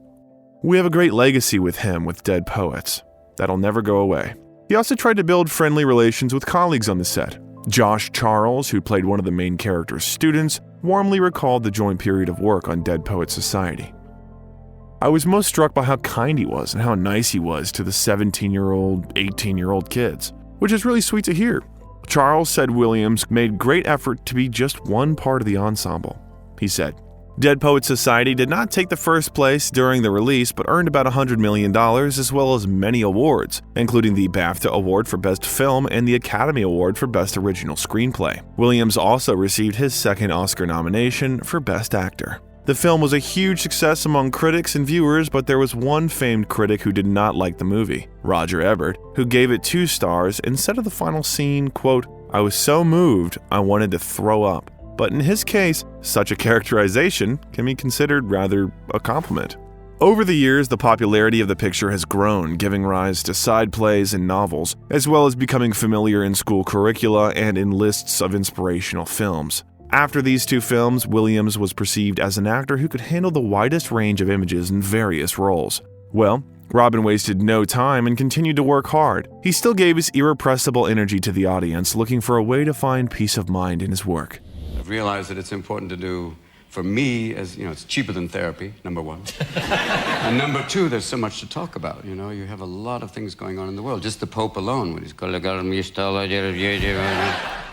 We have a great legacy with him with Dead Poets. That'll never go away. He also tried to build friendly relations with colleagues on the set. Josh Charles, who played one of the main character's students, warmly recalled the joint period of work on Dead Poets Society. I was most struck by how kind he was and how nice he was to the 17-year-old, 18-year-old kids, which is really sweet to hear. Charles said Williams made great effort to be just one part of the ensemble. He said, Dead Poets Society did not take the first place during the release, but earned about $100 million as well as many awards, including the BAFTA Award for Best Film and the Academy Award for Best Original Screenplay. Williams also received his second Oscar nomination for Best Actor. The film was a huge success among critics and viewers, but there was one famed critic who did not like the movie, Roger Ebert, who gave it 2 stars and said of the final scene, quote, I was so moved I wanted to throw up. But in his case, such a characterization can be considered rather a compliment. Over the years, the popularity of the picture has grown, giving rise to side plays and novels, as well as becoming familiar in school curricula and in lists of inspirational films. After these 2 films, Williams was perceived as an actor who could handle the widest range of images in various roles. Well, Robin wasted no time and continued to work hard. He still gave his irrepressible energy to the audience, looking for a way to find peace of mind in his work. I've realized that it's important to do, for me, as you know, it's cheaper than therapy, number 1. And number 2, there's so much to talk about. You know, you have a lot of things going on in the world. Just the Pope alone, when he's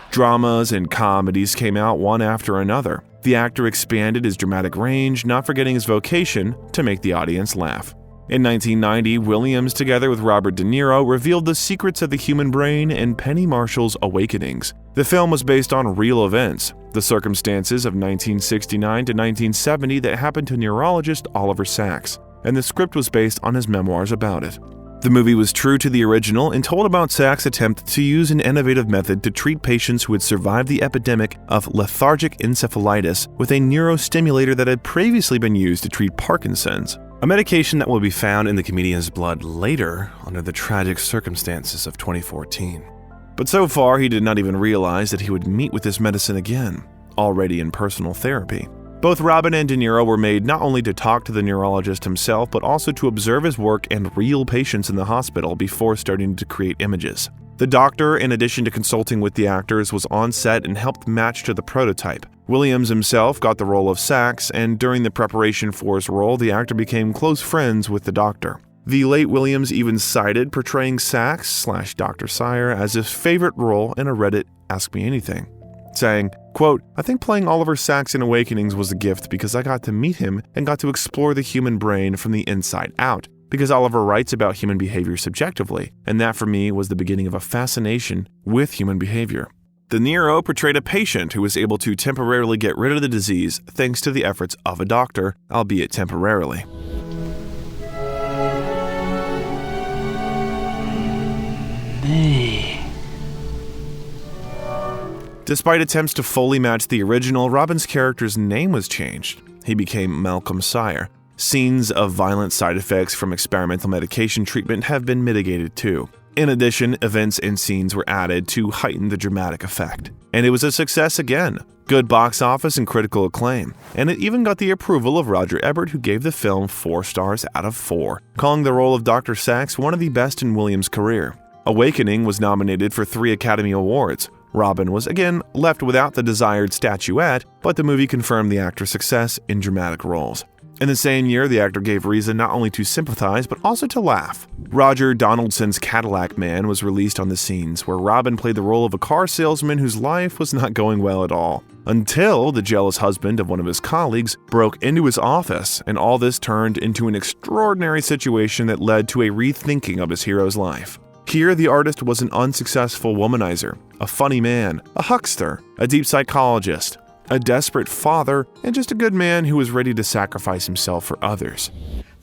Dramas and comedies came out one after another. The actor expanded his dramatic range, not forgetting his vocation to make the audience laugh. In 1990, Williams, together with Robert De Niro, revealed the secrets of the human brain in Penny Marshall's Awakenings. The film was based on real events, the circumstances of 1969 to 1970 that happened to neurologist Oliver Sacks, and the script was based on his memoirs about it. The movie was true to the original and told about Sacks' attempt to use an innovative method to treat patients who had survived the epidemic of lethargic encephalitis with a neurostimulator that had previously been used to treat Parkinson's, a medication that will be found in the comedian's blood later under the tragic circumstances of 2014. But so far, he did not even realize that he would meet with this medicine again, already in personal therapy. Both Robin and De Niro were made not only to talk to the neurologist himself, but also to observe his work and real patients in the hospital before starting to create images. The doctor, in addition to consulting with the actors, was on set and helped match to the prototype. Williams himself got the role of Sacks, and during the preparation for his role, the actor became close friends with the doctor. The late Williams even cited portraying Sacks/Dr. Sire as his favorite role in a Reddit Ask Me Anything, saying, quote, I think playing Oliver Sacks in Awakenings was a gift because I got to meet him and got to explore the human brain from the inside out, because Oliver writes about human behavior subjectively, and that for me was the beginning of a fascination with human behavior. De Niro portrayed a patient who was able to temporarily get rid of the disease thanks to the efforts of a doctor, albeit temporarily. Despite attempts to fully match the original, Robin's character's name was changed. He became Malcolm Sire. Scenes of violent side effects from experimental medication treatment have been mitigated too. In addition, events and scenes were added to heighten the dramatic effect. And it was a success again. Good box office and critical acclaim. And it even got the approval of Roger Ebert, who gave the film 4 stars out of 4, calling the role of Dr. Sachs one of the best in Williams' career. Awakening was nominated for 3 Academy Awards. Robin was again left without the desired statuette, but the movie confirmed the actor's success in dramatic roles. In the same year, the actor gave reason not only to sympathize, but also to laugh. Roger Donaldson's Cadillac Man was released on the scenes, where Robin played the role of a car salesman whose life was not going well at all, until the jealous husband of one of his colleagues broke into his office, and all this turned into an extraordinary situation that led to a rethinking of his hero's life. Here, the artist was an unsuccessful womanizer, a funny man, a huckster, a deep psychologist, a desperate father, and just a good man who was ready to sacrifice himself for others.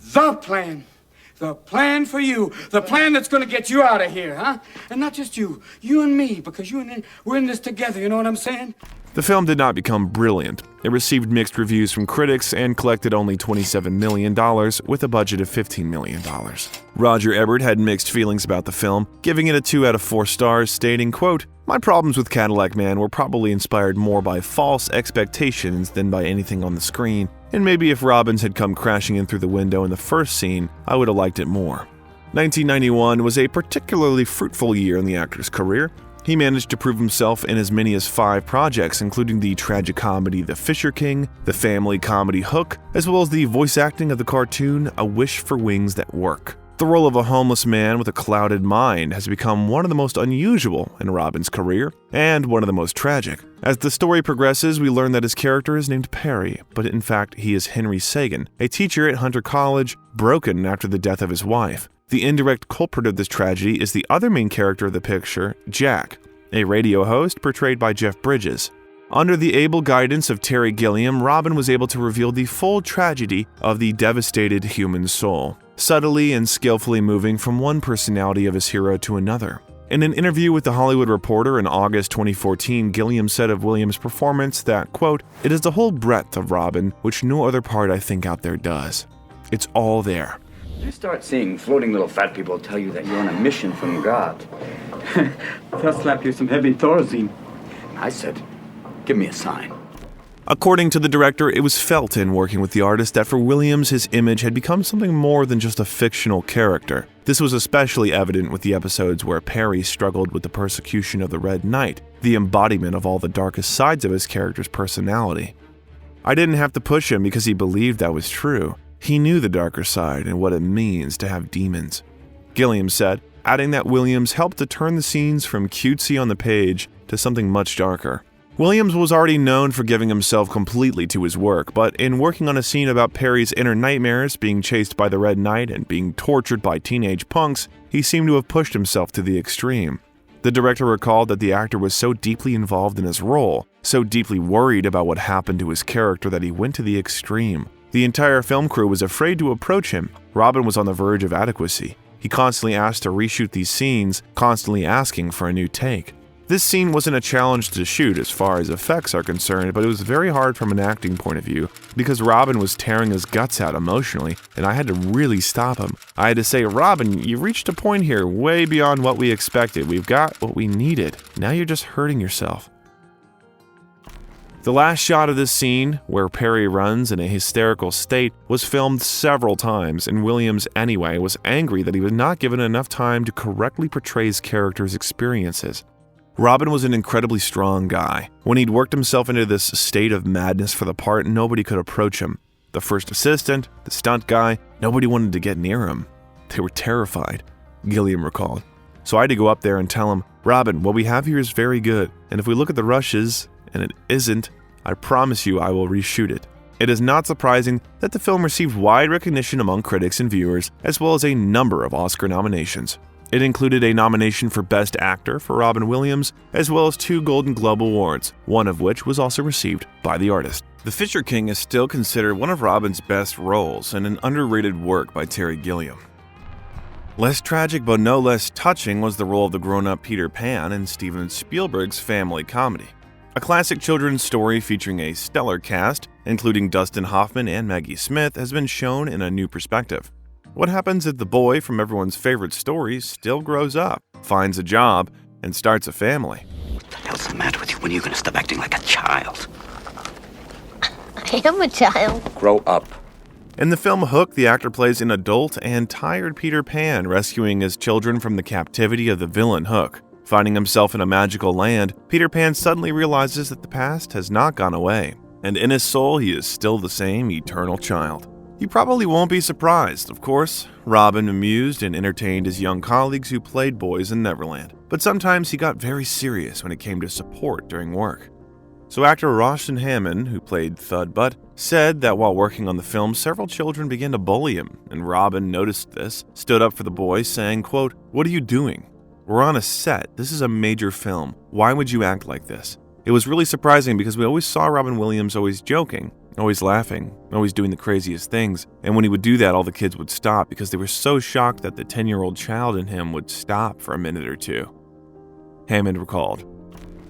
The plan for you, the plan that's going to get you out of here, huh? And not just you and me, because we're in this together, you know what I'm saying? The film did not become brilliant. It received mixed reviews from critics and collected only $27 million with a budget of $15 million. Roger Ebert had mixed feelings about the film, giving it a 2 out of 4 stars, stating, quote, "My problems with Cadillac Man were probably inspired more by false expectations than by anything on the screen, and maybe if Robbins had come crashing in through the window in the first scene, I would have liked it more." 1991 was a particularly fruitful year in the actor's career. He managed to prove himself in as many as 5 projects, including the tragicomedy The Fisher King, the family comedy Hook, as well as the voice acting of the cartoon A Wish for Wings That Work. The role of a homeless man with a clouded mind has become one of the most unusual in Robin's career, and one of the most tragic. As the story progresses, we learn that his character is named Perry, but in fact he is Henry Sagan, a teacher at Hunter College, broken after the death of his wife. The indirect culprit of this tragedy is the other main character of the picture, Jack, a radio host portrayed by Jeff Bridges. Under the able guidance of Terry Gilliam, Robin was able to reveal the full tragedy of the devastated human soul, subtly and skillfully moving from one personality of his hero to another. In an interview with The Hollywood Reporter in August 2014, Gilliam said of Williams' performance that, quote, "It is the whole breadth of Robin, which no other part I think out there does. It's all there." You start seeing floating little fat people tell you that you're on a mission from God. They'll slap you some heavy Thorazine. I said, give me a sign. According to the director, it was felt in working with the artist that for Williams, his image had become something more than just a fictional character. This was especially evident with the episodes where Perry struggled with the persecution of the Red Knight, the embodiment of all the darkest sides of his character's personality. I didn't have to push him because he believed that was true. He knew the darker side and what it means to have demons. Gilliam said, adding that Williams helped to turn the scenes from cutesy on the page to something much darker. Williams was already known for giving himself completely to his work, but in working on a scene about Perry's inner nightmares, being chased by the Red Knight and being tortured by teenage punks, he seemed to have pushed himself to the extreme. The director recalled that the actor was so deeply involved in his role, so deeply worried about what happened to his character that he went to the extreme. The entire film crew was afraid to approach him. Robin was on the verge of adequacy. He constantly asked to reshoot these scenes, constantly asking for a new take. This scene wasn't a challenge to shoot as far as effects are concerned, but it was very hard from an acting point of view because Robin was tearing his guts out emotionally, and I had to really stop him. I had to say, "Robin, you've reached a point here way beyond what we expected. We've got what we needed. Now you're just hurting yourself." The last shot of this scene, where Perry runs in a hysterical state, was filmed several times, and Williams, anyway, was angry that he was not given enough time to correctly portray his character's experiences. Robin was an incredibly strong guy. When he'd worked himself into this state of madness for the part, nobody could approach him. The first assistant, the stunt guy, nobody wanted to get near him. They were terrified, Gilliam recalled. So I had to go up there and tell him, "Robin, what we have here is very good, and if we look at the rushes, and it isn't, I promise you I will reshoot it." It is not surprising that the film received wide recognition among critics and viewers, as well as a number of Oscar nominations. It included a nomination for Best Actor for Robin Williams, as well as 2 Golden Globe Awards, one of which was also received by the artist. The Fisher King is still considered one of Robin's best roles and an underrated work by Terry Gilliam. Less tragic but no less touching was the role of the grown-up Peter Pan in Steven Spielberg's family comedy. A classic children's story featuring a stellar cast, including Dustin Hoffman and Maggie Smith, has been shown in a new perspective. What happens if the boy from everyone's favorite stories still grows up, finds a job, and starts a family? What the hell's the matter with you? When are you going to stop acting like a child? I am a child. Grow up. In the film Hook, the actor plays an adult and tired Peter Pan rescuing his children from the captivity of the villain Hook. Finding himself in a magical land, Peter Pan suddenly realizes that the past has not gone away, and in his soul he is still the same eternal child. You probably won't be surprised, of course. Robin amused and entertained his young colleagues who played boys in Neverland, but sometimes he got very serious when it came to support during work. So actor Roshan Hammond, who played Thudbutt, said that while working on the film, several children began to bully him, and Robin noticed this, stood up for the boys, saying, quote, "What are you doing? We're on a set. This is a major film. Why would you act like this?" It was really surprising because we always saw Robin Williams always joking, always laughing, always doing the craziest things, and when he would do that, all the kids would stop because they were so shocked that the 10-year-old child in him would stop for a minute or two. Hammond recalled.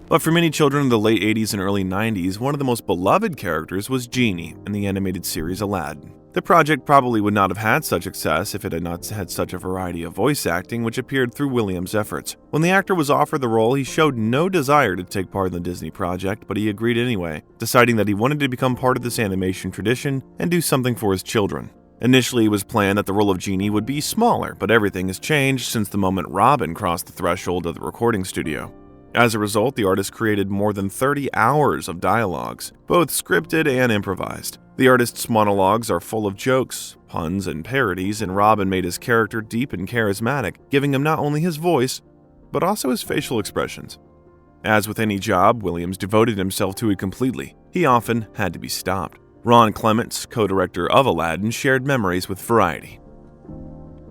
But for many children of the late 80s and early 90s, one of the most beloved characters was Genie in the animated series Aladdin. The project probably would not have had such success if it had not had such a variety of voice acting which appeared through Williams' efforts. When the actor was offered the role, he showed no desire to take part in the Disney project, but he agreed anyway, deciding that he wanted to become part of this animation tradition and do something for his children. Initially, it was planned that the role of Genie would be smaller, but everything has changed since the moment Robin crossed the threshold of the recording studio. As a result, the artist created more than 30 hours of dialogues, both scripted and improvised. The artist's monologues are full of jokes, puns, and parodies, and Robin made his character deep and charismatic, giving him not only his voice, but also his facial expressions. As with any job, Williams devoted himself to it completely. He often had to be stopped. Ron Clements, co-director of Aladdin, shared memories with Variety.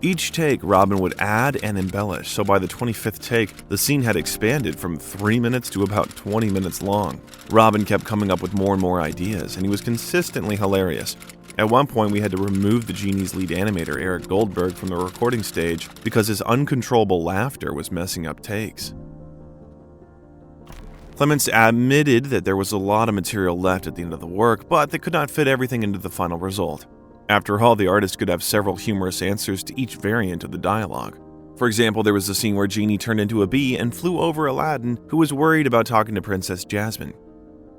Each take, Robin would add and embellish, so by the 25th take, the scene had expanded from 3 minutes to about 20 minutes long. Robin kept coming up with more and more ideas, and he was consistently hilarious. At one point, we had to remove the Genie's lead animator, Eric Goldberg, from the recording stage because his uncontrollable laughter was messing up takes. Clements admitted that there was a lot of material left at the end of the work, but they could not fit everything into the final result. After all, the artist could have several humorous answers to each variant of the dialogue. For example, there was a scene where Genie turned into a bee and flew over Aladdin, who was worried about talking to Princess Jasmine.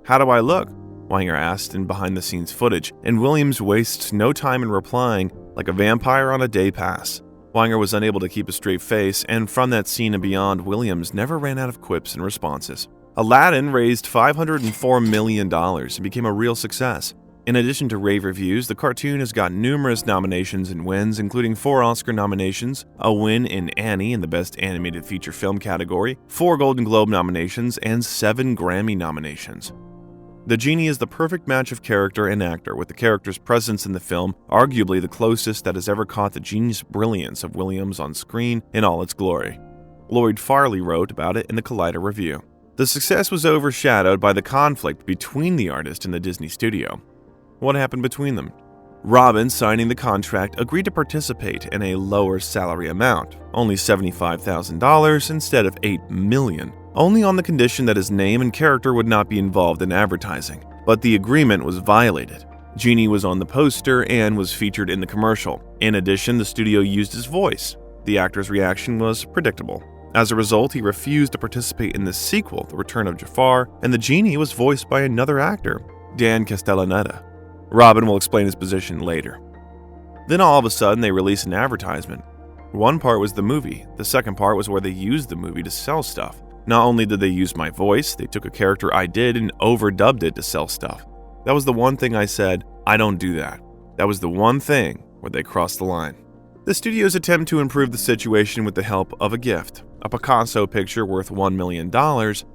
"How do I look?" Wanger asked in behind-the-scenes footage, and Williams wastes no time in replying, "Like a vampire on a day pass." Wanger was unable to keep a straight face, and from that scene and beyond, Williams never ran out of quips and responses. Aladdin raised $504 million and became a real success. In addition to rave reviews, the cartoon has got numerous nominations and wins, including 4 Oscar nominations, a win in Annie in the Best Animated Feature Film category, 4 Golden Globe nominations, and 7 Grammy nominations. The Genie is the perfect match of character and actor, with the character's presence in the film arguably the closest that has ever caught the genius brilliance of Williams on screen in all its glory. Lloyd Farley wrote about it in the Collider Review. The success was overshadowed by the conflict between the artist and the Disney studio. What happened between them? Robin, signing the contract, agreed to participate in a lower salary amount, only $75,000 instead of $8 million, only on the condition that his name and character would not be involved in advertising. But the agreement was violated. Genie was on the poster and was featured in the commercial. In addition, the studio used his voice. The actor's reaction was predictable. As a result, he refused to participate in the sequel, The Return of Jafar, and the Genie was voiced by another actor, Dan Castellaneta. Robin will explain his position later. Then all of a sudden, they released an advertisement. One part was the movie. The second part was where they used the movie to sell stuff. Not only did they use my voice, they took a character I did and overdubbed it to sell stuff. That was the one thing I said, I don't do that. That was the one thing where they crossed the line. The studio's attempt to improve the situation with the help of a gift, a Picasso picture worth $1 million,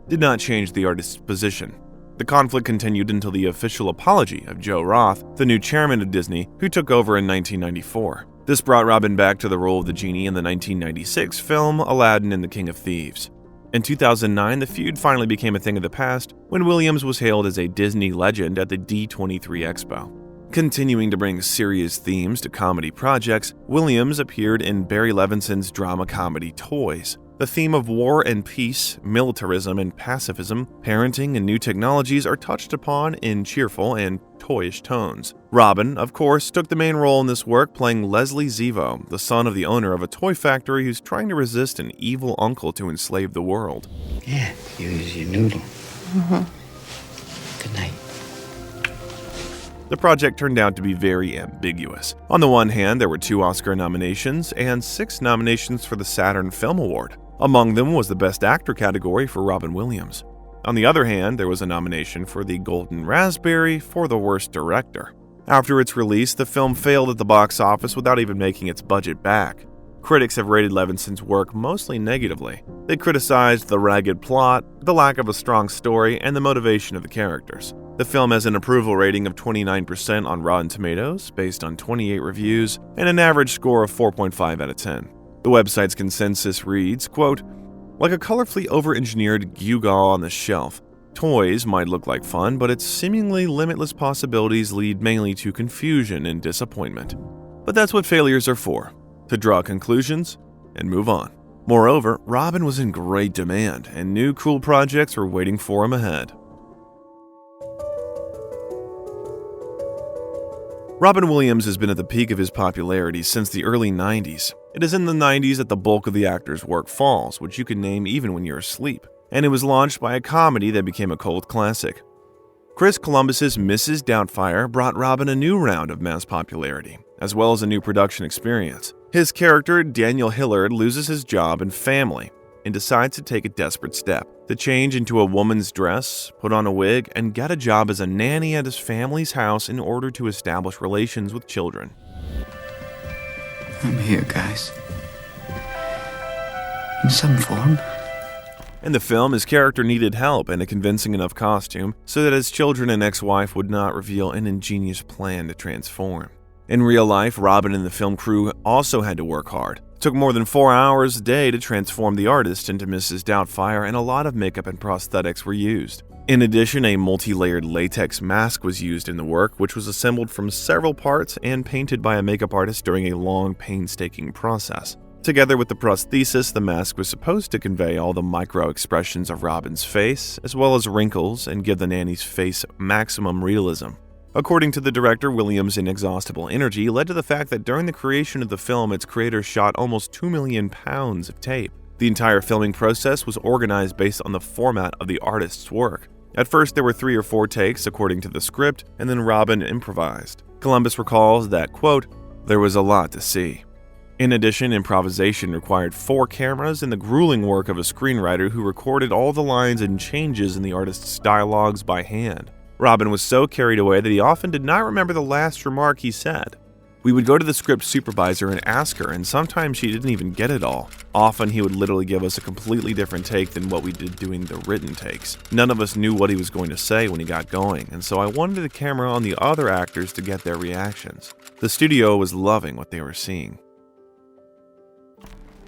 did not change the artist's position. The conflict continued until the official apology of Joe Roth, the new chairman of Disney, who took over in 1994. This brought Robin back to the role of the Genie in the 1996 film Aladdin and the King of Thieves. In 2009, the feud finally became a thing of the past when Williams was hailed as a Disney legend at the D23 Expo. Continuing to bring serious themes to comedy projects, Williams appeared in Barry Levinson's drama comedy Toys. The theme of war and peace, militarism and pacifism, parenting and new technologies are touched upon in cheerful and toyish tones. Robin, of course, took the main role in this work, playing Leslie Zevo, the son of the owner of a toy factory who's trying to resist an evil uncle to enslave the world. Yeah, use your noodle. Good night. The project turned out to be very ambiguous. On the one hand, there were 2 Oscar nominations and 6 nominations for the Saturn Film Award. Among them was the Best Actor category for Robin Williams. On the other hand, there was a nomination for the Golden Raspberry for the Worst Director. After its release, the film failed at the box office without even making its budget back. Critics have rated Levinson's work mostly negatively. They criticized the ragged plot, the lack of a strong story, and the motivation of the characters. The film has an approval rating of 29% on Rotten Tomatoes, based on 28 reviews, and an average score of 4.5 out of 10. The website's consensus reads, quote, "Like a colorfully over-engineered gewgaw on the shelf, toys might look like fun, but its seemingly limitless possibilities lead mainly to confusion and disappointment. But that's what failures are for, to draw conclusions and move on." Moreover, Robin was in great demand, and new cool projects were waiting for him ahead. Robin Williams has been at the peak of his popularity since the early 90s. It is in the 90s that the bulk of the actor's work falls, which you can name even when you're asleep, and it was launched by a comedy that became a cult classic. Chris Columbus's Mrs. Doubtfire brought Robin a new round of mass popularity, as well as a new production experience. His character, Daniel Hillard, loses his job and family, and decides to take a desperate step, to change into a woman's dress, put on a wig, and get a job as a nanny at his family's house in order to establish relations with children. I'm here, guys. In some form. In the film, his character needed help and a convincing enough costume so that his children and ex-wife would not reveal an ingenious plan to transform. In real life, Robin and the film crew also had to work hard. It took more than 4 hours a day to transform the artist into Mrs. Doubtfire, and a lot of makeup and prosthetics were used. In addition, a multi-layered latex mask was used in the work, which was assembled from several parts and painted by a makeup artist during a long, painstaking process. Together with the prosthesis, the mask was supposed to convey all the micro-expressions of Robin's face, as well as wrinkles, and give the nanny's face maximum realism. According to the director, Williams' inexhaustible energy led to the fact that during the creation of the film, its creators shot almost 2 million pounds of tape. The entire filming process was organized based on the format of the artist's work. At first, there were 3 or 4 takes according to the script, and then Robin improvised. Columbus recalls that, quote, "There was a lot to see." In addition, improvisation required 4 cameras and the grueling work of a screenwriter who recorded all the lines and changes in the artist's dialogues by hand. Robin was so carried away that he often did not remember the last remark he said. We would go to the script supervisor and ask her, and sometimes she didn't even get it all. Often he would literally give us a completely different take than what we did doing the written takes. None of us knew what he was going to say when he got going, and so I wanted the camera on the other actors to get their reactions. The studio was loving what they were seeing.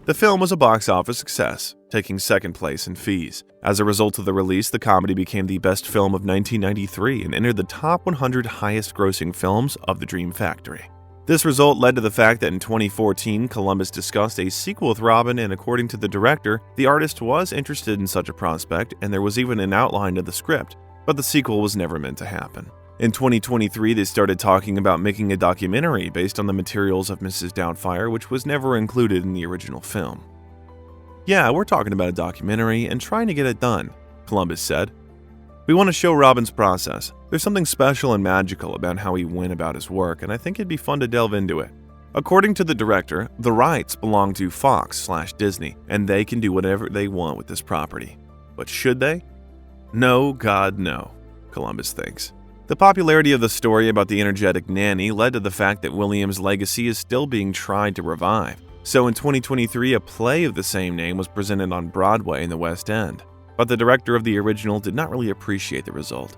The film was a box office success, taking second place in fees. As a result of the release, the comedy became the best film of 1993 and entered the top 100 highest-grossing films of the Dream Factory. This result led to the fact that in 2014, Columbus discussed a sequel with Robin, and according to the director, the artist was interested in such a prospect, and there was even an outline of the script, but the sequel was never meant to happen. In 2023, they started talking about making a documentary based on the materials of Mrs. Doubtfire, which was never included in the original film. "Yeah, we're talking about a documentary and trying to get it done," Columbus said. "We want to show Robin's process. There's something special and magical about how he went about his work, and I think it'd be fun to delve into it." According to the director, the rights belong to Fox/Disney, and they can do whatever they want with this property. But should they? No, God, no, Columbus thinks. The popularity of the story about the energetic nanny led to the fact that Williams' legacy is still being tried to revive. So in 2023, a play of the same name was presented on Broadway in the West End, but the director of the original did not really appreciate the result.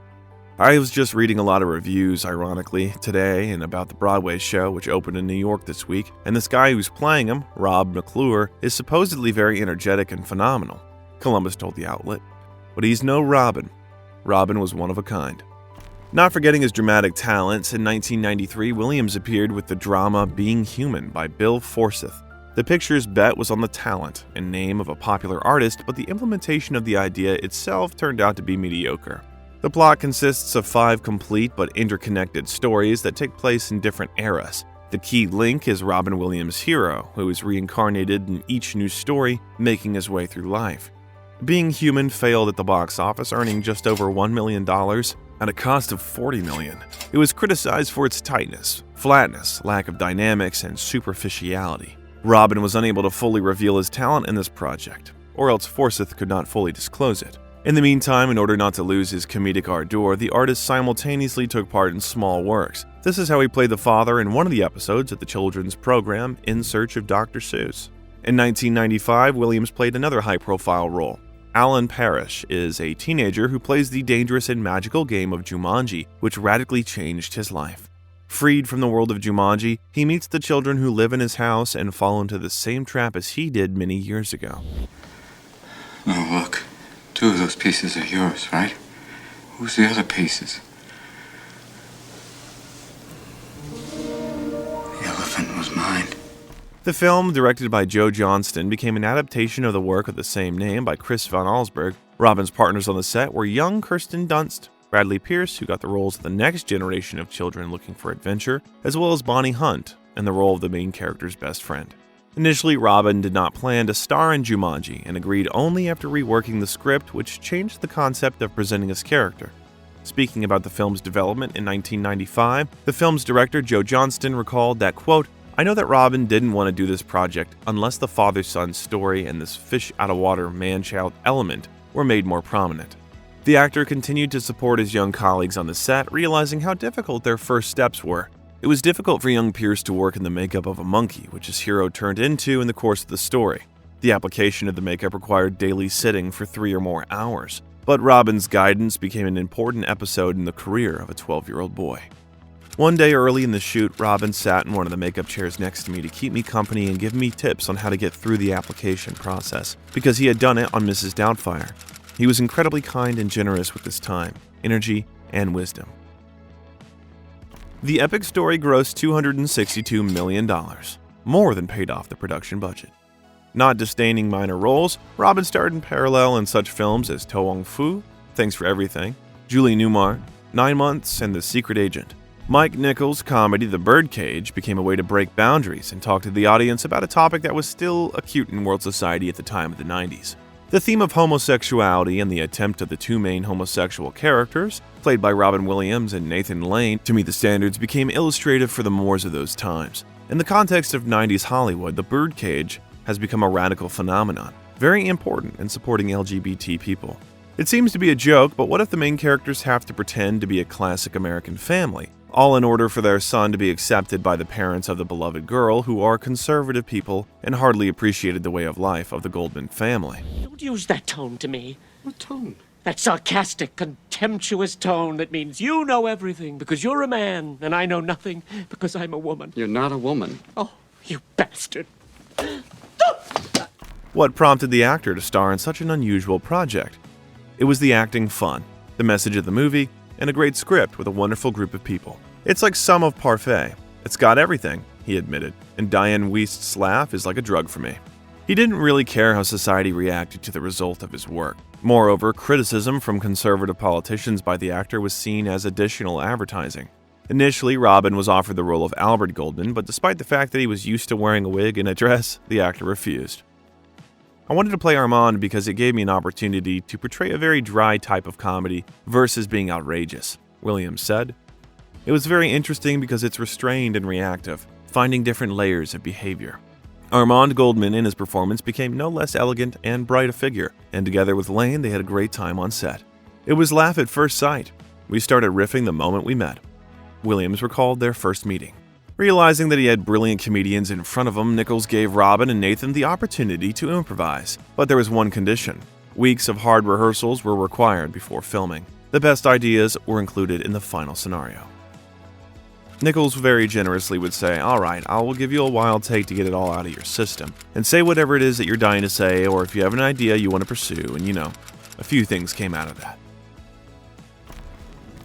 I was just reading a lot of reviews, ironically, today and about the Broadway show, which opened in New York this week, and this guy who's playing him, Rob McClure, is supposedly very energetic and phenomenal, Columbus told the outlet. But he's no Robin. Robin was one of a kind. Not forgetting his dramatic talents, in 1993, Williams appeared with the drama Being Human by Bill Forsyth. The picture's bet was on the talent and name of a popular artist, but the implementation of the idea itself turned out to be mediocre. The plot consists of 5 complete but interconnected stories that take place in different eras. The key link is Robin Williams' hero, who is reincarnated in each new story, making his way through life. Being Human failed at the box office, earning just over $1 million at a cost of $40 million. It was criticized for its tightness, flatness, lack of dynamics, and superficiality. Robin was unable to fully reveal his talent in this project, or else Forsyth could not fully disclose it. In the meantime, in order not to lose his comedic ardor, the artist simultaneously took part in small works. This is how he played the father in one of the episodes of the children's program In Search of Dr. Seuss. In 1995, Williams played another high-profile role. Alan Parrish is a teenager who plays the dangerous and magical game of Jumanji, which radically changed his life. Freed from the world of Jumanji, he meets the children who live in his house and fall into the same trap as he did many years ago. Oh, look. 2 of those pieces are yours, right? Who's the other pieces? The elephant was mine. The film, directed by Joe Johnston, became an adaptation of the work of the same name by Chris Van Allsburg. Robin's partners on the set were young Kirsten Dunst, Bradley Pierce, who got the roles of the next generation of children looking for adventure, as well as Bonnie Hunt, in the role of the main character's best friend. Initially, Robin did not plan to star in Jumanji and agreed only after reworking the script, which changed the concept of presenting his character. Speaking about the film's development in 1995, the film's director Joe Johnston recalled that, quote, "I know that Robin didn't want to do this project unless the father-son story and this fish-out-of-water man-child element were made more prominent." The actor continued to support his young colleagues on the set, realizing how difficult their first steps were. It was difficult for young Pierce to work in the makeup of a monkey, which his hero turned into in the course of the story. The application of the makeup required daily sitting for 3 or more hours, but Robin's guidance became an important episode in the career of a 12-year-old boy. One day early in the shoot, Robin sat in one of the makeup chairs next to me to keep me company and give me tips on how to get through the application process, because he had done it on Mrs. Doubtfire. He was incredibly kind and generous with his time, energy, and wisdom. The epic story grossed $262 million, more than paid off the production budget. Not disdaining minor roles, Robin starred in parallel in such films as To Wong Foo, Thanks for Everything, Julie Newmar, 9 Months, and The Secret Agent. Mike Nichols' comedy The Birdcage became a way to break boundaries and talk to the audience about a topic that was still acute in world society at the time of the 90s. The theme of homosexuality and the attempt of the 2 main homosexual characters, played by Robin Williams and Nathan Lane, to meet the standards became illustrative for the mores of those times. In the context of 90s Hollywood, The Birdcage has become a radical phenomenon, very important in supporting LGBT people. It seems to be a joke, but what if the main characters have to pretend to be a classic American family, all in order for their son to be accepted by the parents of the beloved girl, who are conservative people and hardly appreciated the way of life of the Goldman family? Don't use that tone to me. What tone? That sarcastic, contemptuous tone that means you know everything because you're a man and I know nothing because I'm a woman. You're not a woman. Oh, you bastard. What prompted the actor to star in such an unusual project? It was the acting fun, the message of the movie, and a great script with a wonderful group of people. It's like some of Parfait. It's got everything, he admitted, and Diane Wiest's laugh is like a drug for me. He didn't really care how society reacted to the result of his work. Moreover, criticism from conservative politicians by the actor was seen as additional advertising. Initially, Robin was offered the role of Albert Goldman, but despite the fact that he was used to wearing a wig and a dress, the actor refused. I wanted to play Armand because it gave me an opportunity to portray a very dry type of comedy versus being outrageous, Williams said. It was very interesting because it's restrained and reactive, finding different layers of behavior. Armand Goldman in his performance became no less elegant and bright a figure, and together with Lane they had a great time on set. It was laugh at first sight. We started riffing the moment we met. Williams recalled their first meeting. Realizing that he had brilliant comedians in front of him, Nichols gave Robin and Nathan the opportunity to improvise. But there was one condition. Weeks of hard rehearsals were required before filming. The best ideas were included in the final scenario. Nichols very generously would say, "All right, I will give you a wild take to get it all out of your system, and say whatever it is that you're dying to say, or if you have an idea you want to pursue," and a few things came out of that.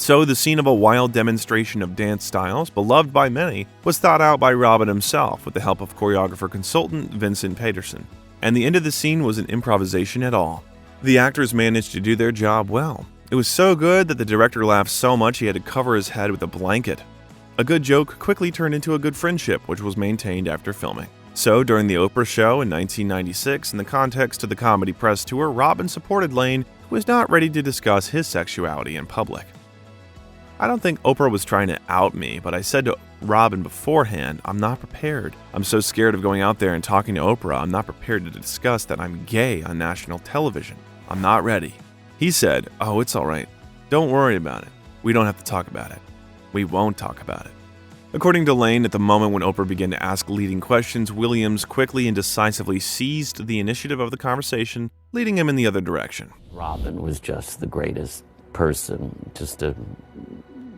So the scene of a wild demonstration of dance styles, beloved by many, was thought out by Robin himself with the help of choreographer consultant Vincent Peterson. And the end of the scene wasn't improvisation at all. The actors managed to do their job well. It was so good that the director laughed so much he had to cover his head with a blanket. A good joke quickly turned into a good friendship, which was maintained after filming. So, during the Oprah show in 1996, in the context of the comedy press tour, Robin supported Lane, who was not ready to discuss his sexuality in public. I don't think Oprah was trying to out me, but I said to Robin beforehand, I'm not prepared. I'm so scared of going out there and talking to Oprah, I'm not prepared to discuss that I'm gay on national television. I'm not ready. He said, oh, it's all right. Don't worry about it. We don't have to talk about it. We won't talk about it. According to Lane, at the moment when Oprah began to ask leading questions, Williams quickly and decisively seized the initiative of the conversation, leading him in the other direction. Robin was just the greatest person,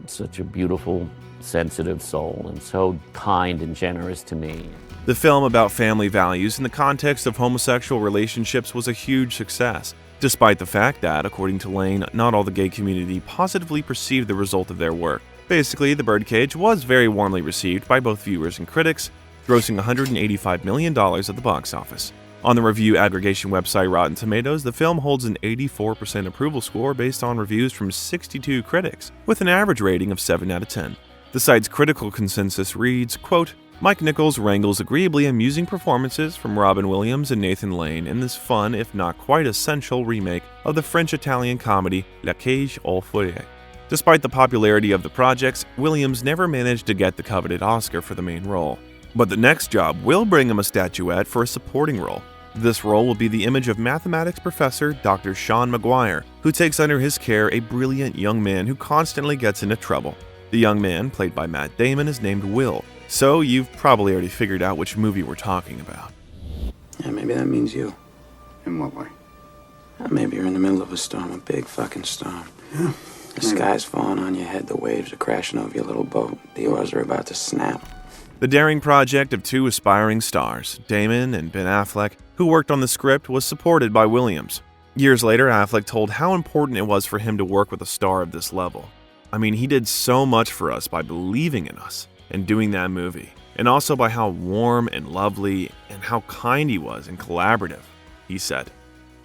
such a beautiful, sensitive soul, and so kind and generous to me. The film about family values in the context of homosexual relationships was a huge success, despite the fact that, according to Lane, not all the gay community positively perceived the result of their work. Basically, The Birdcage was very warmly received by both viewers and critics, grossing $185 million at the box office. On the review aggregation website Rotten Tomatoes, the film holds an 84% approval score based on reviews from 62 critics, with an average rating of 7 out of 10. The site's critical consensus reads, quote, Mike Nichols wrangles agreeably amusing performances from Robin Williams and Nathan Lane in this fun, if not quite essential, remake of the French-Italian comedy La Cage aux Folles. Despite the popularity of the projects, Williams never managed to get the coveted Oscar for the main role. But the next job will bring him a statuette for a supporting role. This role will be the image of mathematics professor Dr. Sean Maguire, who takes under his care a brilliant young man who constantly gets into trouble. The young man, played by Matt Damon, is named Will, so you've probably already figured out which movie we're talking about. Yeah, maybe that means you. In what way? Maybe you're in the middle of a storm, a big fucking storm. Yeah. The sky's falling on your head, the waves are crashing over your little boat, the oars are about to snap. The daring project of two aspiring stars, Damon and Ben Affleck, who worked on the script, was supported by Williams. Years later, Affleck told how important it was for him to work with a star of this level. I mean, he did so much for us by believing in us and doing that movie, and also by how warm and lovely and how kind he was and collaborative, he said.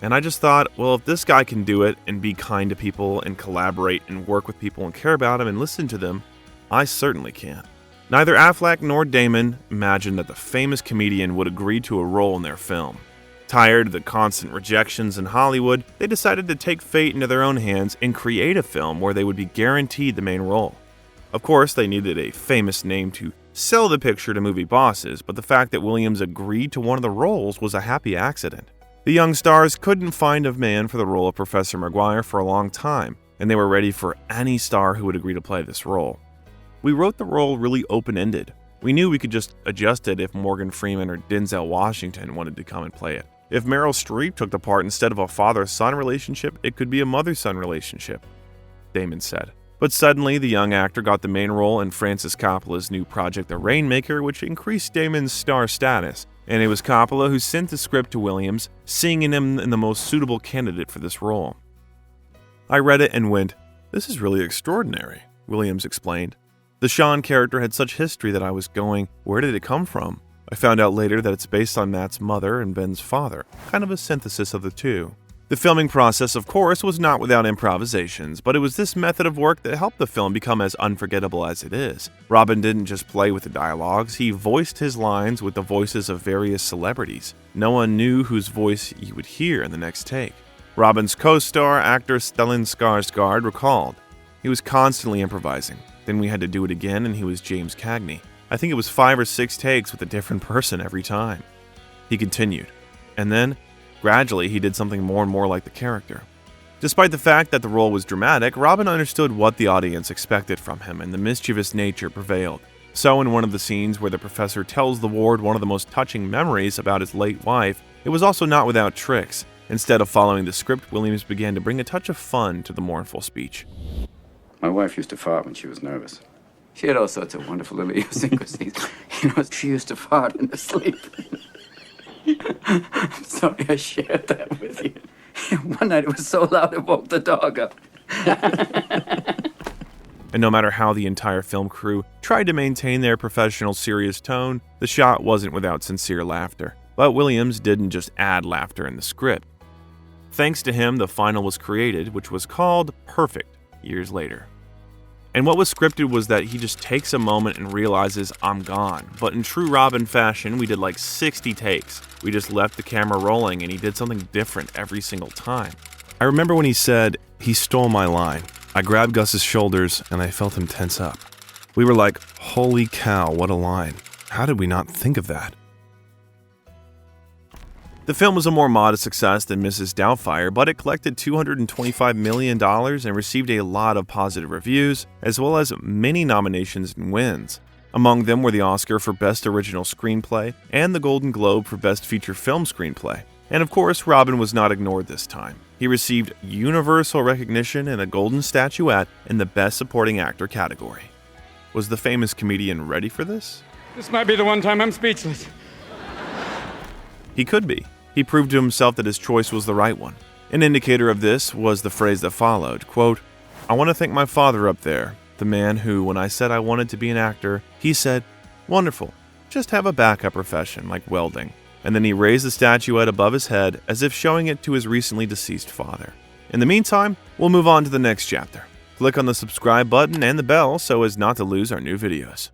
And I just thought, well, if this guy can do it and be kind to people and collaborate and work with people and care about them and listen to them, I certainly can. Neither Affleck nor Damon imagined that the famous comedian would agree to a role in their film. Tired of the constant rejections in Hollywood, they decided to take fate into their own hands and create a film where they would be guaranteed the main role. Of course, they needed a famous name to sell the picture to movie bosses, but the fact that Williams agreed to one of the roles was a happy accident. The young stars couldn't find a man for the role of Professor Maguire for a long time, and they were ready for any star who would agree to play this role. We wrote the role really open-ended. We knew we could just adjust it if Morgan Freeman or Denzel Washington wanted to come and play it. If Meryl Streep took the part instead of a father-son relationship, it could be a mother-son relationship, Damon said. But suddenly, the young actor got the main role in Francis Coppola's new project The Rainmaker, which increased Damon's star status. And it was Coppola who sent the script to Williams, seeing in him the most suitable candidate for this role. I read it and went, "This is really extraordinary," Williams explained. The Sean character had such history that I was going, where did it come from? I found out later that it's based on Matt's mother and Ben's father, kind of a synthesis of the two. The filming process, of course, was not without improvisations, but it was this method of work that helped the film become as unforgettable as it is. Robin didn't just play with the dialogues, he voiced his lines with the voices of various celebrities. No one knew whose voice you would hear in the next take. Robin's co-star, actor Stellan Skarsgård, recalled, "He was constantly improvising. Then we had to do it again, and he was James Cagney. I think it was 5 or 6 takes with a different person every time." He continued, and then, gradually, he did something more and more like the character. Despite the fact that the role was dramatic, Robin understood what the audience expected from him, and the mischievous nature prevailed. So in one of the scenes where the professor tells the ward one of the most touching memories about his late wife, it was also not without tricks. Instead of following the script, Williams began to bring a touch of fun to the mournful speech. My wife used to fart when she was nervous. She had all sorts of wonderful little idiosyncrasies. You know, she used to fart in her sleep. I'm sorry I shared that with you. One night it was so loud it woke the dog up. and no matter how the entire film crew tried to maintain their professional, serious tone, the shot wasn't without sincere laughter. But Williams didn't just add laughter in the script. Thanks to him, the final was created, which was called Perfect years later. And what was scripted was that he just takes a moment and realizes, I'm gone. But in true Robin fashion, we did like 60 takes. We just left the camera rolling and he did something different every single time. I remember when he said, he stole my line. I grabbed Gus's shoulders and I felt him tense up. We were like, holy cow, what a line. How did we not think of that? The film was a more modest success than Mrs. Doubtfire, but it collected $225 million and received a lot of positive reviews, as well as many nominations and wins. Among them were the Oscar for Best Original Screenplay and the Golden Globe for Best Feature Film Screenplay. And of course, Robin was not ignored this time. He received universal recognition and a golden statuette in the Best Supporting Actor category. Was the famous comedian ready for this? This might be the one time I'm speechless. He could be. He proved to himself that his choice was the right one. An indicator of this was the phrase that followed, quote, I want to thank my father up there, the man who, when I said I wanted to be an actor, he said, wonderful, just have a backup profession like welding. And then he raised the statuette above his head as if showing it to his recently deceased father. In the meantime, we'll move on to the next chapter. Click on the subscribe button and the bell so as not to lose our new videos.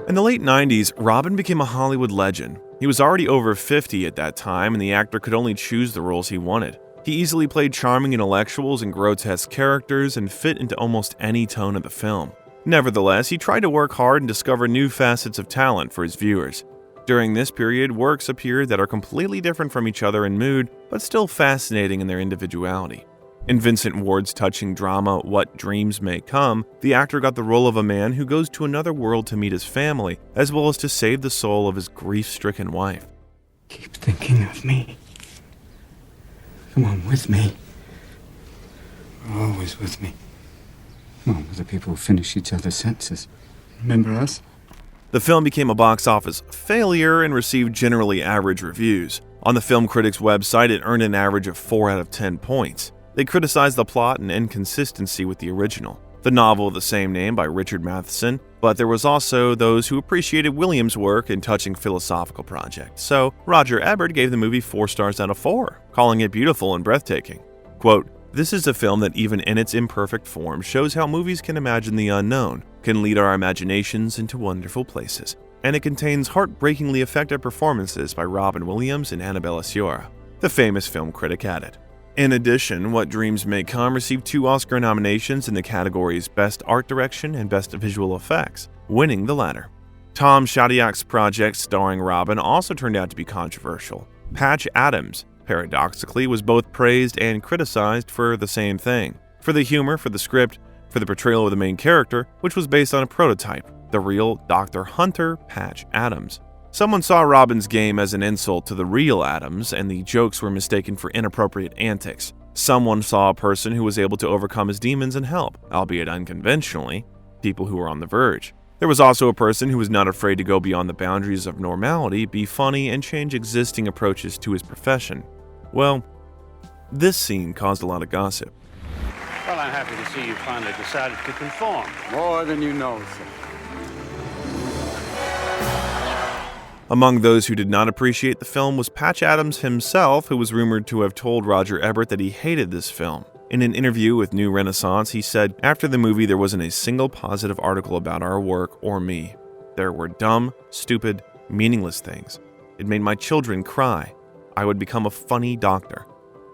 In the late 90s, Robin became a Hollywood legend. He was already over 50 at that time, and the actor could only choose the roles he wanted. He easily played charming intellectuals and grotesque characters and fit into almost any tone of the film. Nevertheless, he tried to work hard and discover new facets of talent for his viewers. During this period, works appeared that are completely different from each other in mood, but still fascinating in their individuality. In Vincent Ward's touching drama, What Dreams May Come, the actor got the role of a man who goes to another world to meet his family, as well as to save the soul of his grief-stricken wife. Keep thinking of me. Come on, with me. Always with me. Well, we're the people who finish each other's sentences. Remember us? The film became a box office failure and received generally average reviews. On the film critics' website, it earned an average of 4 out of 10 points. They criticized the plot and inconsistency with the original, the novel of the same name by Richard Matheson, but there was also those who appreciated Williams' work in touching philosophical projects. So Roger Ebert gave the movie 4 stars out of 4, calling it beautiful and breathtaking. Quote, this is a film that even in its imperfect form shows how movies can imagine the unknown, can lead our imaginations into wonderful places, and it contains heartbreakingly effective performances by Robin Williams and Annabella Sciorra, the famous film critic added. In addition, What Dreams May Come received 2 Oscar nominations in the categories Best Art Direction and Best Visual Effects, winning the latter. Tom Shadyack's project starring Robin also turned out to be controversial. Patch Adams, paradoxically, was both praised and criticized for the same thing. For the humor, for the script, for the portrayal of the main character, which was based on a prototype, the real Dr. Hunter Patch Adams. Someone saw Robin's game as an insult to the real Adams, and the jokes were mistaken for inappropriate antics. Someone saw a person who was able to overcome his demons and help, albeit unconventionally, people who were on the verge. There was also a person who was not afraid to go beyond the boundaries of normality, be funny, and change existing approaches to his profession. Well, this scene caused a lot of gossip. Well, I'm happy to see you finally decided to conform. More than you know, sir. Among those who did not appreciate the film was Patch Adams himself, who was rumored to have told Roger Ebert that he hated this film. In an interview with New Renaissance, he said, after the movie there wasn't a single positive article about our work or me. There were dumb, stupid, meaningless things. It made my children cry. I would become a funny doctor.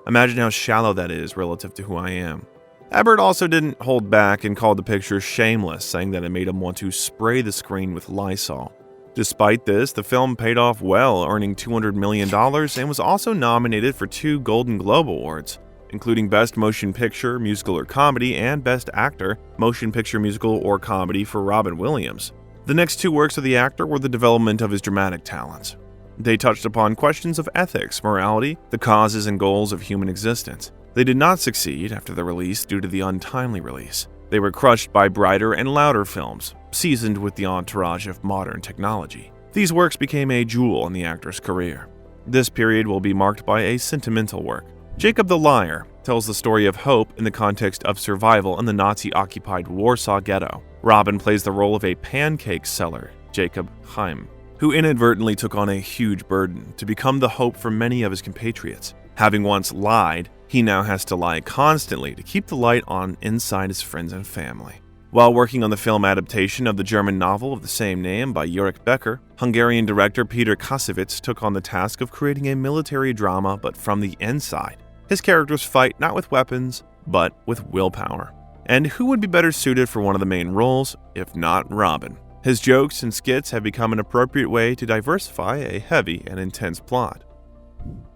Imagine how shallow that is relative to who I am. Ebert also didn't hold back and called the picture shameless, saying that it made him want to spray the screen with Lysol. Despite this, the film paid off well, earning $200 million and was also nominated for 2 Golden Globe Awards, including Best Motion Picture, Musical or Comedy, and Best Actor, Motion Picture, Musical or Comedy for Robin Williams. The next 2 works of the actor were the development of his dramatic talents. They touched upon questions of ethics, morality, the causes and goals of human existence. They did not succeed after the release due to the untimely release. They were crushed by brighter and louder films, seasoned with the entourage of modern technology. These works became a jewel in the actor's career. This period will be marked by a sentimental work. Jacob the Liar, tells the story of hope in the context of survival in the Nazi-occupied Warsaw Ghetto. Robin plays the role of a pancake seller, Jacob Heim, who inadvertently took on a huge burden to become the hope for many of his compatriots. Having once lied, he now has to lie constantly to keep the light on inside his friends and family. While working on the film adaptation of the German novel of the same name by Ulrich Becker, Hungarian director Peter Kasevitz took on the task of creating a military drama but from the inside. His characters fight not with weapons, but with willpower. And who would be better suited for one of the main roles, if not Robin? His jokes and skits have become an appropriate way to diversify a heavy and intense plot.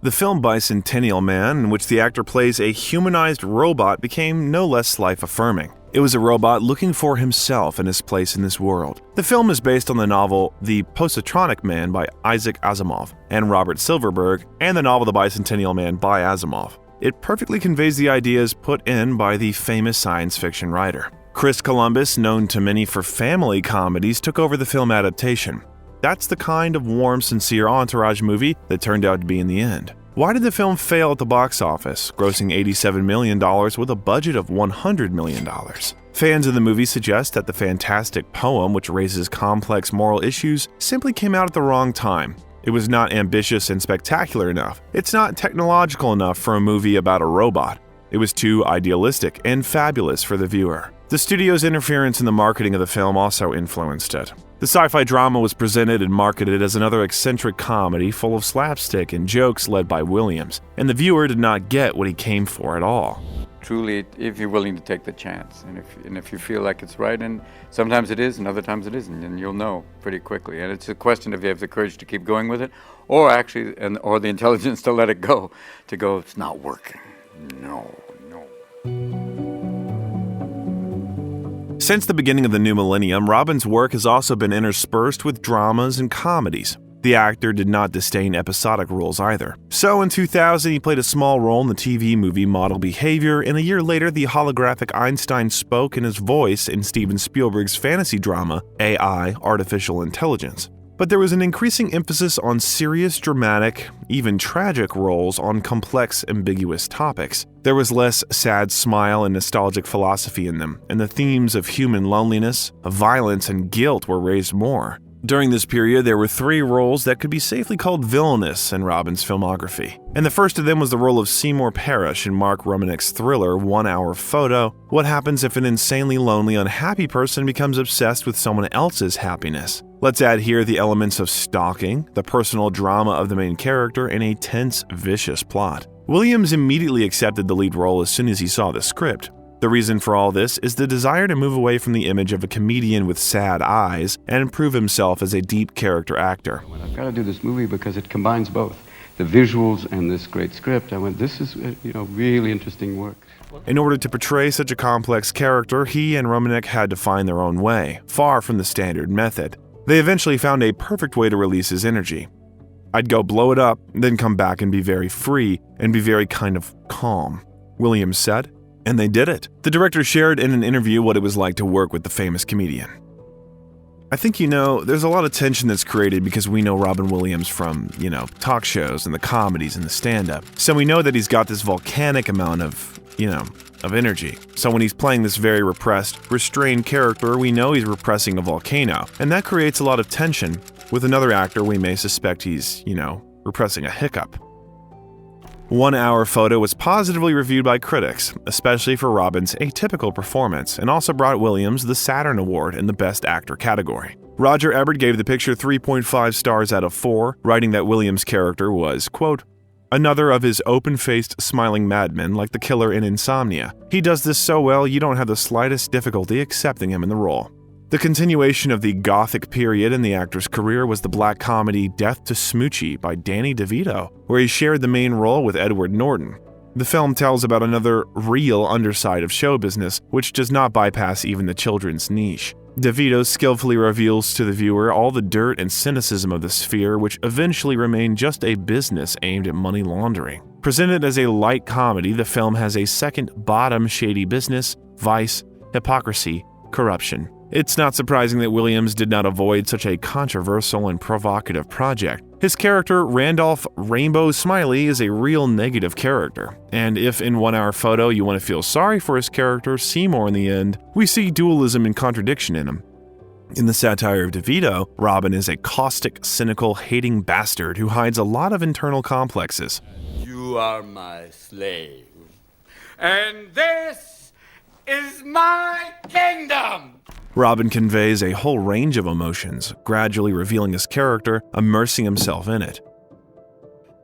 The film Bicentennial Man, in which the actor plays a humanized robot, became no less life-affirming. It was a robot looking for himself and his place in this world. The film is based on the novel The Positronic Man by Isaac Asimov and Robert Silverberg, and the novel The Bicentennial Man by Asimov. It perfectly conveys the ideas put in by the famous science fiction writer. Chris Columbus, known to many for family comedies, took over the film adaptation. That's the kind of warm, sincere entourage movie that turned out to be in the end. Why did the film fail at the box office, grossing $87 million with a budget of $100 million? Fans of the movie suggest that the fantastic poem, which raises complex moral issues, simply came out at the wrong time. It was not ambitious and spectacular enough. It's not technological enough for a movie about a robot. It was too idealistic and fabulous for the viewer. The studio's interference in the marketing of the film also influenced it. The sci-fi drama was presented and marketed as another eccentric comedy full of slapstick and jokes led by Williams, and the viewer did not get what he came for at all. Truly, if you're willing to take the chance, and if you feel like it's right, and sometimes it is, and other times it isn't, and you'll know pretty quickly. And it's a question if you have the courage to keep going with it, or actually, or the intelligence to let it go, to go, it's not working. No. Since the beginning of the new millennium, Robin's work has also been interspersed with dramas and comedies. The actor did not disdain episodic roles either. So in 2000, he played a small role in the TV movie Model Behavior, and a year later, the holographic Einstein spoke in his voice in Steven Spielberg's fantasy drama, AI, Artificial Intelligence. But there was an increasing emphasis on serious, dramatic, even tragic roles on complex, ambiguous topics. There was less sad smile and nostalgic philosophy in them, and the themes of human loneliness, violence, and guilt were raised more. During this period, there were 3 roles that could be safely called villainous in Robin's filmography. And the first of them was the role of Seymour Parrish in Mark Romanek's thriller 1 Hour Photo. What happens if an insanely lonely, unhappy person becomes obsessed with someone else's happiness? Let's add here the elements of stalking, the personal drama of the main character, and a tense, vicious plot. Williams immediately accepted the lead role as soon as he saw the script. The reason for all this is the desire to move away from the image of a comedian with sad eyes and prove himself as a deep character actor. I've got to do this movie because it combines both the visuals and this great script. I went, this is really interesting work. In order to portray such a complex character, he and Romanek had to find their own way, far from the standard method. They eventually found a perfect way to release his energy. I'd go blow it up, then come back and be very free and be very kind of calm, Williams said. And they did it. The director shared in an interview what it was like to work with the famous comedian. I think there's a lot of tension that's created because we know Robin Williams from, talk shows and the comedies and the stand-up. So we know that he's got this volcanic amount of energy. So when he's playing this very repressed, restrained character, we know he's repressing a volcano. And that creates a lot of tension. With another actor, we may suspect he's, repressing a hiccup. 1 Hour Photo was positively reviewed by critics, especially for Robin's atypical performance, and also brought Williams the Saturn Award in the Best Actor category. Roger Ebert gave the picture 3.5 stars out of 4, writing that Williams' character was, quote, another of his open-faced, smiling madmen like the killer in Insomnia. He does this so well you don't have the slightest difficulty accepting him in the role. The continuation of the Gothic period in the actor's career was the black comedy Death to Smoochie by Danny DeVito, where he shared the main role with Edward Norton. The film tells about another real underside of show business, which does not bypass even the children's niche. DeVito skillfully reveals to the viewer all the dirt and cynicism of the sphere, which eventually remain just a business aimed at money laundering. Presented as a light comedy, the film has a second bottom shady business, vice, hypocrisy, corruption, It's not surprising that Williams did not avoid such a controversial and provocative project. His character, Randolph Rainbow Smiley, is a real negative character, and if in 1 Hour Photo you want to feel sorry for his character, Seymour in the end, we see dualism and contradiction in him. In the satire of DeVito, Robin is a caustic, cynical, hating bastard who hides a lot of internal complexes. You are my slave, and this is my kingdom! Robin conveys a whole range of emotions, gradually revealing his character, immersing himself in it.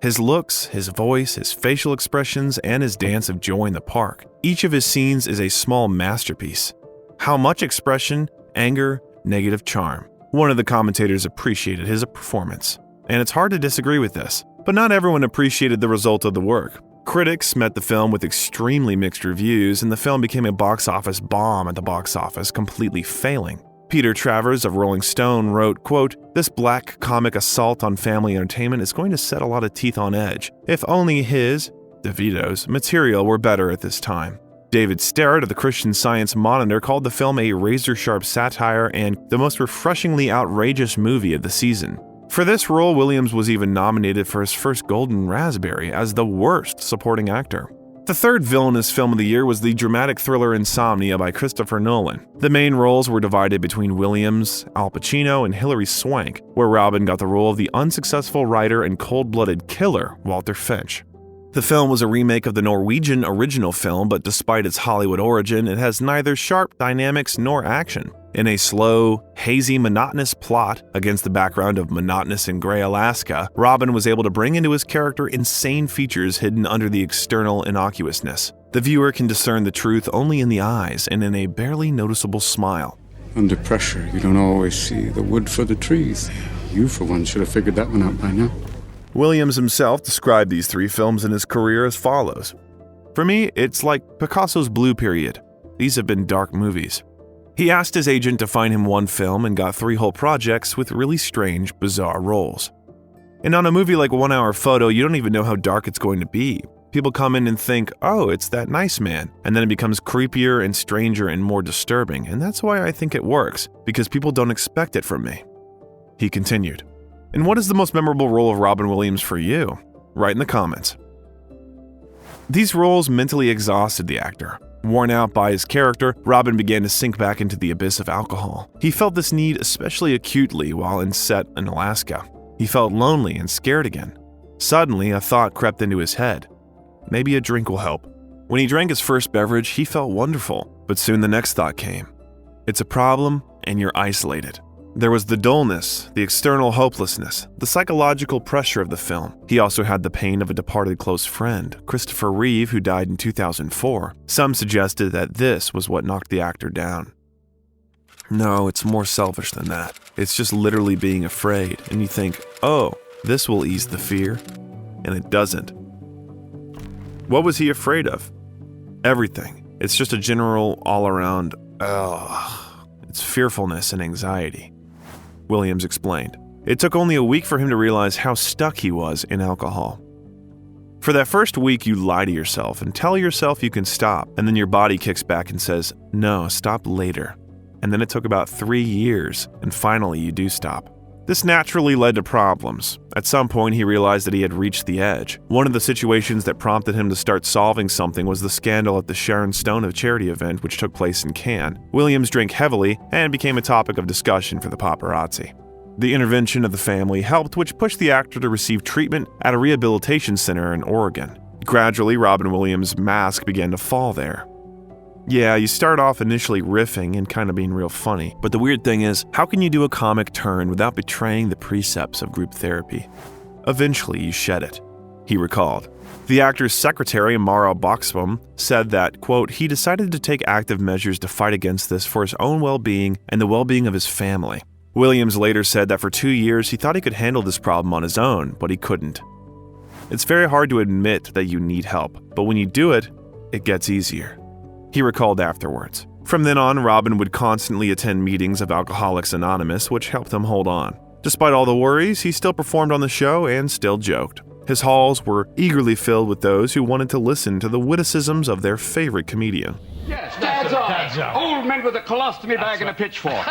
His looks, his voice, his facial expressions, and his dance of joy in the park. Each of his scenes is a small masterpiece. How much expression, anger, negative charm. One of the commentators appreciated his performance, and it's hard to disagree with this, but not everyone appreciated the result of the work. Critics met the film with extremely mixed reviews, and the film became a box office bomb at the box office, completely failing. Peter Travers of Rolling Stone wrote, quote, "This black comic assault on family entertainment is going to set a lot of teeth on edge. If only his, DeVito's, material were better at this time." David Starrett of the Christian Science Monitor called the film a razor-sharp satire and the most refreshingly outrageous movie of the season. For this role, Williams was even nominated for his first Golden Raspberry as the worst supporting actor. The third villainous film of the year was the dramatic thriller Insomnia by Christopher Nolan. The main roles were divided between Williams, Al Pacino, and Hilary Swank, where Robin got the role of the unsuccessful writer and cold-blooded killer, Walter Finch. The film was a remake of the Norwegian original film, but despite its Hollywood origin, it has neither sharp dynamics nor action. In a slow, hazy, monotonous plot against the background of monotonous and gray Alaska, Robin was able to bring into his character insane features hidden under the external innocuousness. The viewer can discern the truth only in the eyes and in a barely noticeable smile. Under pressure, you don't always see the wood for the trees. You, for one, should have figured that one out by now. Williams himself described these three films in his career as follows. "For me, it's like Picasso's Blue Period. These have been dark movies." He asked his agent to find him one film and got 3 whole projects with really strange, bizarre roles. And on a movie like 1 Hour Photo, you don't even know how dark it's going to be. People come in and think, oh, it's that nice man, and then it becomes creepier and stranger and more disturbing, and that's why I think it works, because people don't expect it from me. He continued, "And what is the most memorable role of Robin Williams for you? Write in the comments." These roles mentally exhausted the actor. Worn out by his character, Robin began to sink back into the abyss of alcohol. He felt this need especially acutely while in set in Alaska. He felt lonely and scared again. Suddenly, a thought crept into his head. Maybe a drink will help. When he drank his first beverage, he felt wonderful, but soon the next thought came. It's a problem, and you're isolated. There was the dullness, the external hopelessness, the psychological pressure of the film. He also had the pain of a departed close friend, Christopher Reeve, who died in 2004. Some suggested that this was what knocked the actor down. No, it's more selfish than that. It's just literally being afraid, and you think, oh, this will ease the fear, and it doesn't. What was he afraid of? Everything. It's just a general, all-around, it's fearfulness and anxiety. Williams explained. It took only a week for him to realize how stuck he was in alcohol. For that first week, you lie to yourself and tell yourself you can stop, and then your body kicks back and says, no, stop later. And then it took about 3 years, and finally you do stop. This naturally led to problems. At some point, he realized that he had reached the edge. One of the situations that prompted him to start solving something was the scandal at the Sharon Stone of Charity event, which took place in Cannes. Williams drank heavily and became a topic of discussion for the paparazzi. The intervention of the family helped, which pushed the actor to receive treatment at a rehabilitation center in Oregon. Gradually, Robin Williams' mask began to fall there. Yeah, you start off initially riffing and kind of being real funny, but the weird thing is, how can you do a comic turn without betraying the precepts of group therapy? Eventually, you shed it, he recalled. The actor's secretary, Mara Boxbaum, said that, quote, he decided to take active measures to fight against this for his own well-being and the well-being of his family. Williams later said that for 2 years he thought he could handle this problem on his own, but he couldn't. It's very hard to admit that you need help, but when you do it, it gets easier. He recalled afterwards. From then on, Robin would constantly attend meetings of Alcoholics Anonymous, which helped him hold on. Despite all the worries, he still performed on the show and still joked. His halls were eagerly filled with those who wanted to listen to the witticisms of their favorite comedian. Yes, Dad's eye. Old men with a colostomy bag and a pitchfork.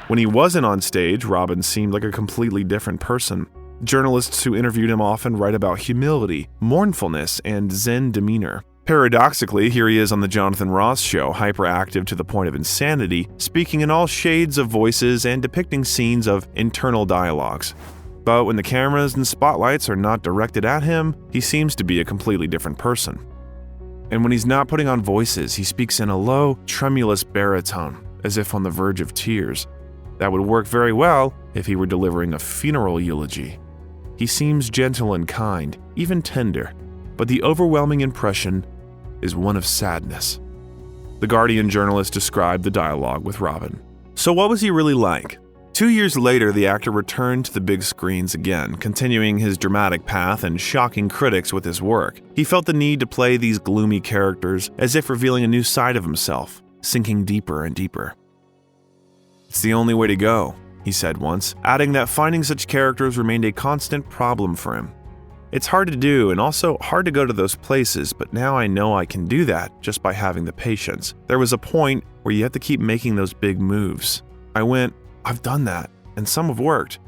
When he wasn't on stage, Robin seemed like a completely different person. Journalists who interviewed him often write about humility, mournfulness, and zen demeanor. Paradoxically, here he is on the Jonathan Ross Show, hyperactive to the point of insanity, speaking in all shades of voices and depicting scenes of internal dialogues. But when the cameras and spotlights are not directed at him, he seems to be a completely different person. And when he's not putting on voices, he speaks in a low, tremulous baritone, as if on the verge of tears. That would work very well if he were delivering a funeral eulogy. He seems gentle and kind, even tender, but the overwhelming impression is one of sadness. The Guardian journalist described the dialogue with Robin. So what was he really like? 2 years later, the actor returned to the big screens again, continuing his dramatic path and shocking critics with his work. He felt the need to play these gloomy characters as if revealing a new side of himself, sinking deeper and deeper. "It's the only way to go," he said once, adding that finding such characters remained a constant problem for him. "It's hard to do and also hard to go to those places, but now I know I can do that just by having the patience. There was a point where you have to keep making those big moves. I went, I've done that, and some have worked,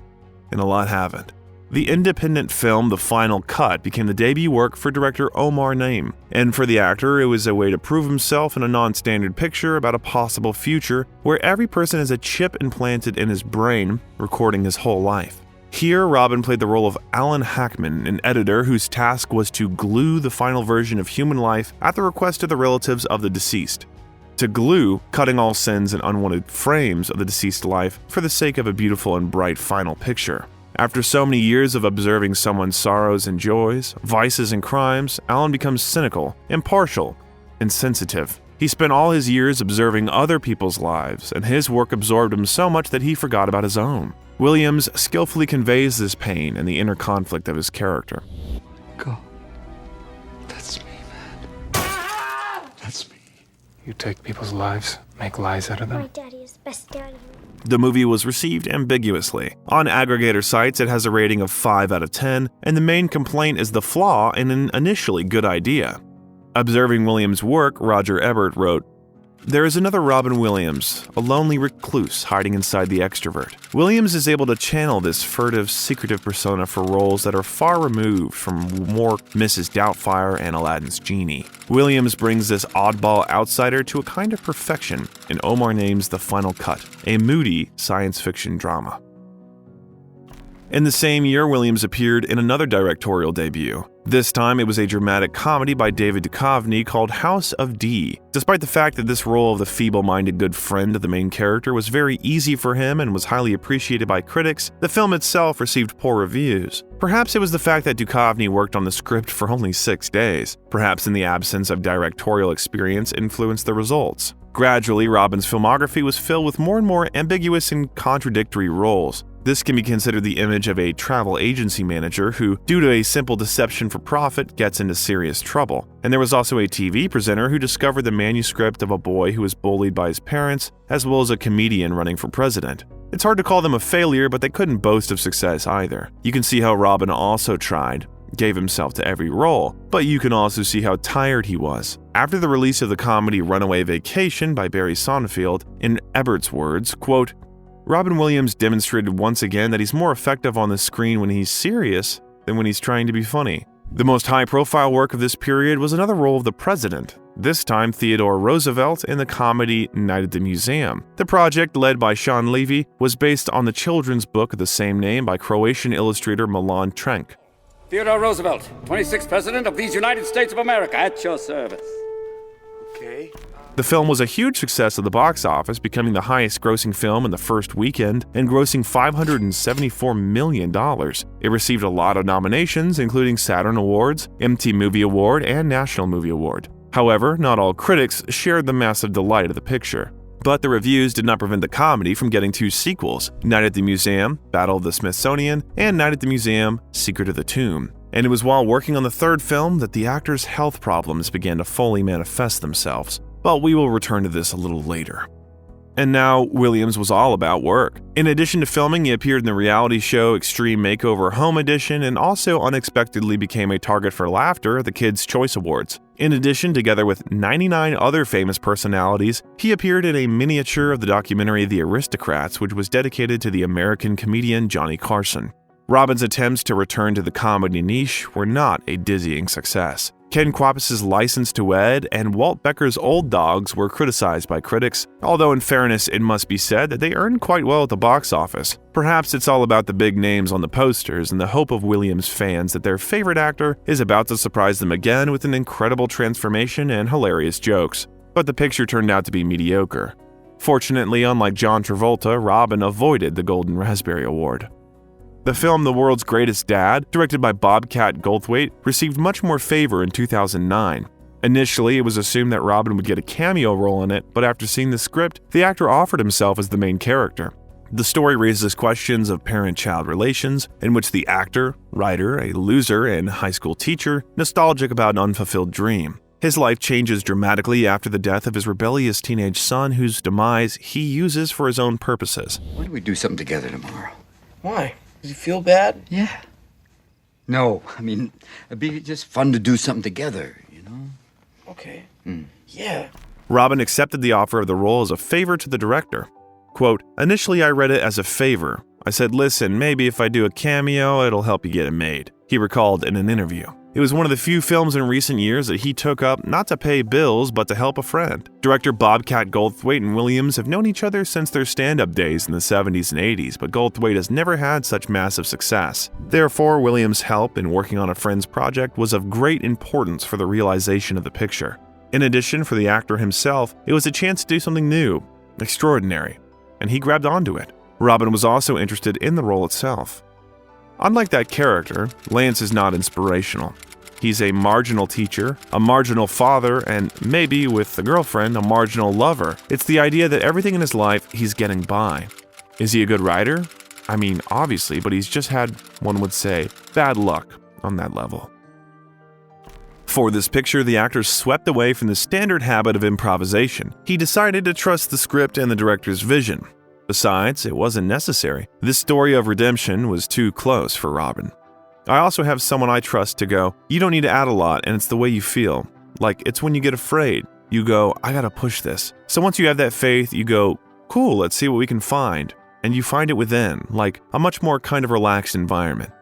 and a lot haven't." The independent film The Final Cut became the debut work for director Omar Naim, and for the actor it was a way to prove himself in a non-standard picture about a possible future where every person has a chip implanted in his brain, recording his whole life. Here, Robin played the role of Alan Hackman, an editor whose task was to glue the final version of human life at the request of the relatives of the deceased. To glue, cutting all sins and unwanted frames of the deceased life for the sake of a beautiful and bright final picture. After so many years of observing someone's sorrows and joys, vices and crimes, Alan becomes cynical, impartial, insensitive. He spent all his years observing other people's lives, and his work absorbed him so much that he forgot about his own. Williams skillfully conveys this pain and the inner conflict of his character. Go. That's me, man. That's me. You take people's lives, make lies out of them. My daddy is the best daddy. The movie was received ambiguously. On aggregator sites, it has a rating of 5 out of 10, and the main complaint is the flaw in an initially good idea. Observing Williams' work, Roger Ebert wrote, "There is another Robin Williams, a lonely recluse hiding inside the extrovert. Williams is able to channel this furtive, secretive persona for roles that are far removed from Mork, Mrs. Doubtfire, and Aladdin's genie. Williams brings this oddball outsider to a kind of perfection in Omar Naim's The Final Cut, a moody science fiction drama." In the same year, Williams appeared in another directorial debut. This time, it was a dramatic comedy by David Duchovny called House of D. Despite the fact that this role of the feeble-minded good friend of the main character was very easy for him and was highly appreciated by critics, the film itself received poor reviews. Perhaps it was the fact that Duchovny worked on the script for only 6 days. Perhaps in the absence of directorial experience influenced the results. Gradually, Robin's filmography was filled with more and more ambiguous and contradictory roles. This can be considered the image of a travel agency manager who, due to a simple deception for profit, gets into serious trouble. And there was also a TV presenter who discovered the manuscript of a boy who was bullied by his parents, as well as a comedian running for president. It's hard to call them a failure, but they couldn't boast of success either. You can see how Robin also tried, gave himself to every role, but you can also see how tired he was. After the release of the comedy Runaway Vacation by Barry Sonnenfeld, in Ebert's words, quote, "Robin Williams demonstrated once again that he's more effective on the screen when he's serious than when he's trying to be funny." The most high-profile work of this period was another role of the president, this time Theodore Roosevelt in the comedy Night at the Museum. The project, led by Sean Levy, was based on the children's book of the same name by Croatian illustrator Milan Trenk. Theodore Roosevelt, 26th President of these United States of America, at your service. Okay. The film was a huge success at the box office, becoming the highest-grossing film in the first weekend and grossing $574 million. It received a lot of nominations, including Saturn Awards, MTV Movie Award, and National Movie Award. However, not all critics shared the massive delight of the picture. But the reviews did not prevent the comedy from getting 2 sequels, Night at the Museum, Battle of the Smithsonian, and Night at the Museum, Secret of the Tomb. And it was while working on the third film that the actor's health problems began to fully manifest themselves. But we will return to this a little later. And now, Williams was all about work. In addition to filming, he appeared in the reality show Extreme Makeover Home Edition and also unexpectedly became a target for laughter at the Kids' Choice Awards. In addition, together with 99 other famous personalities, he appeared in a miniature of the documentary The Aristocrats, which was dedicated to the American comedian Johnny Carson. Robin's attempts to return to the comedy niche were not a dizzying success. Ken Kwapis' License to Wed and Walt Becker's Old Dogs were criticized by critics, although in fairness it must be said that they earned quite well at the box office. Perhaps it's all about the big names on the posters and the hope of Williams fans that their favorite actor is about to surprise them again with an incredible transformation and hilarious jokes. But the picture turned out to be mediocre. Fortunately, unlike John Travolta, Robin avoided the Golden Raspberry Award. The film The World's Greatest Dad, directed by Bobcat Goldthwait, received much more favor in 2009. Initially, it was assumed that Robin would get a cameo role in it, but after seeing the script, the actor offered himself as the main character. The story raises questions of parent-child relations, in which the actor, writer, a loser, and high school teacher, nostalgic about an unfulfilled dream. His life changes dramatically after the death of his rebellious teenage son, whose demise he uses for his own purposes. Why don't we do something together tomorrow? Why? Does he feel bad? Yeah. No, I mean, it'd be just fun to do something together, you know? Okay. Yeah. Robin accepted the offer of the role as a favor to the director. Quote, "Initially I read it as a favor. I said, listen, maybe if I do a cameo, it'll help you get it made," he recalled in an interview. It was one of the few films in recent years that he took up not to pay bills, but to help a friend. Director Bobcat Goldthwait and Williams have known each other since their stand-up days in the 70s and 80s, but Goldthwait has never had such massive success. Therefore, Williams' help in working on a friend's project was of great importance for the realization of the picture. In addition, for the actor himself, it was a chance to do something new, extraordinary, and he grabbed onto it. Robin was also interested in the role itself. Unlike that character, Lance is not inspirational. He's a marginal teacher, a marginal father, and maybe, with the girlfriend, a marginal lover. It's the idea that everything in his life he's getting by. Is he a good writer? I mean, obviously, but he's just had, one would say, bad luck on that level. For this picture, the actor swept away from the standard habit of improvisation. He decided to trust the script and the director's vision. Besides, it wasn't necessary. This story of redemption was too close for Robin. I also have someone I trust to go, you don't need to add a lot, and it's the way you feel. Like, it's when you get afraid. You go, I gotta push this. So once you have that faith, you go, cool, let's see what we can find. And you find it within, like a much more kind of relaxed environment.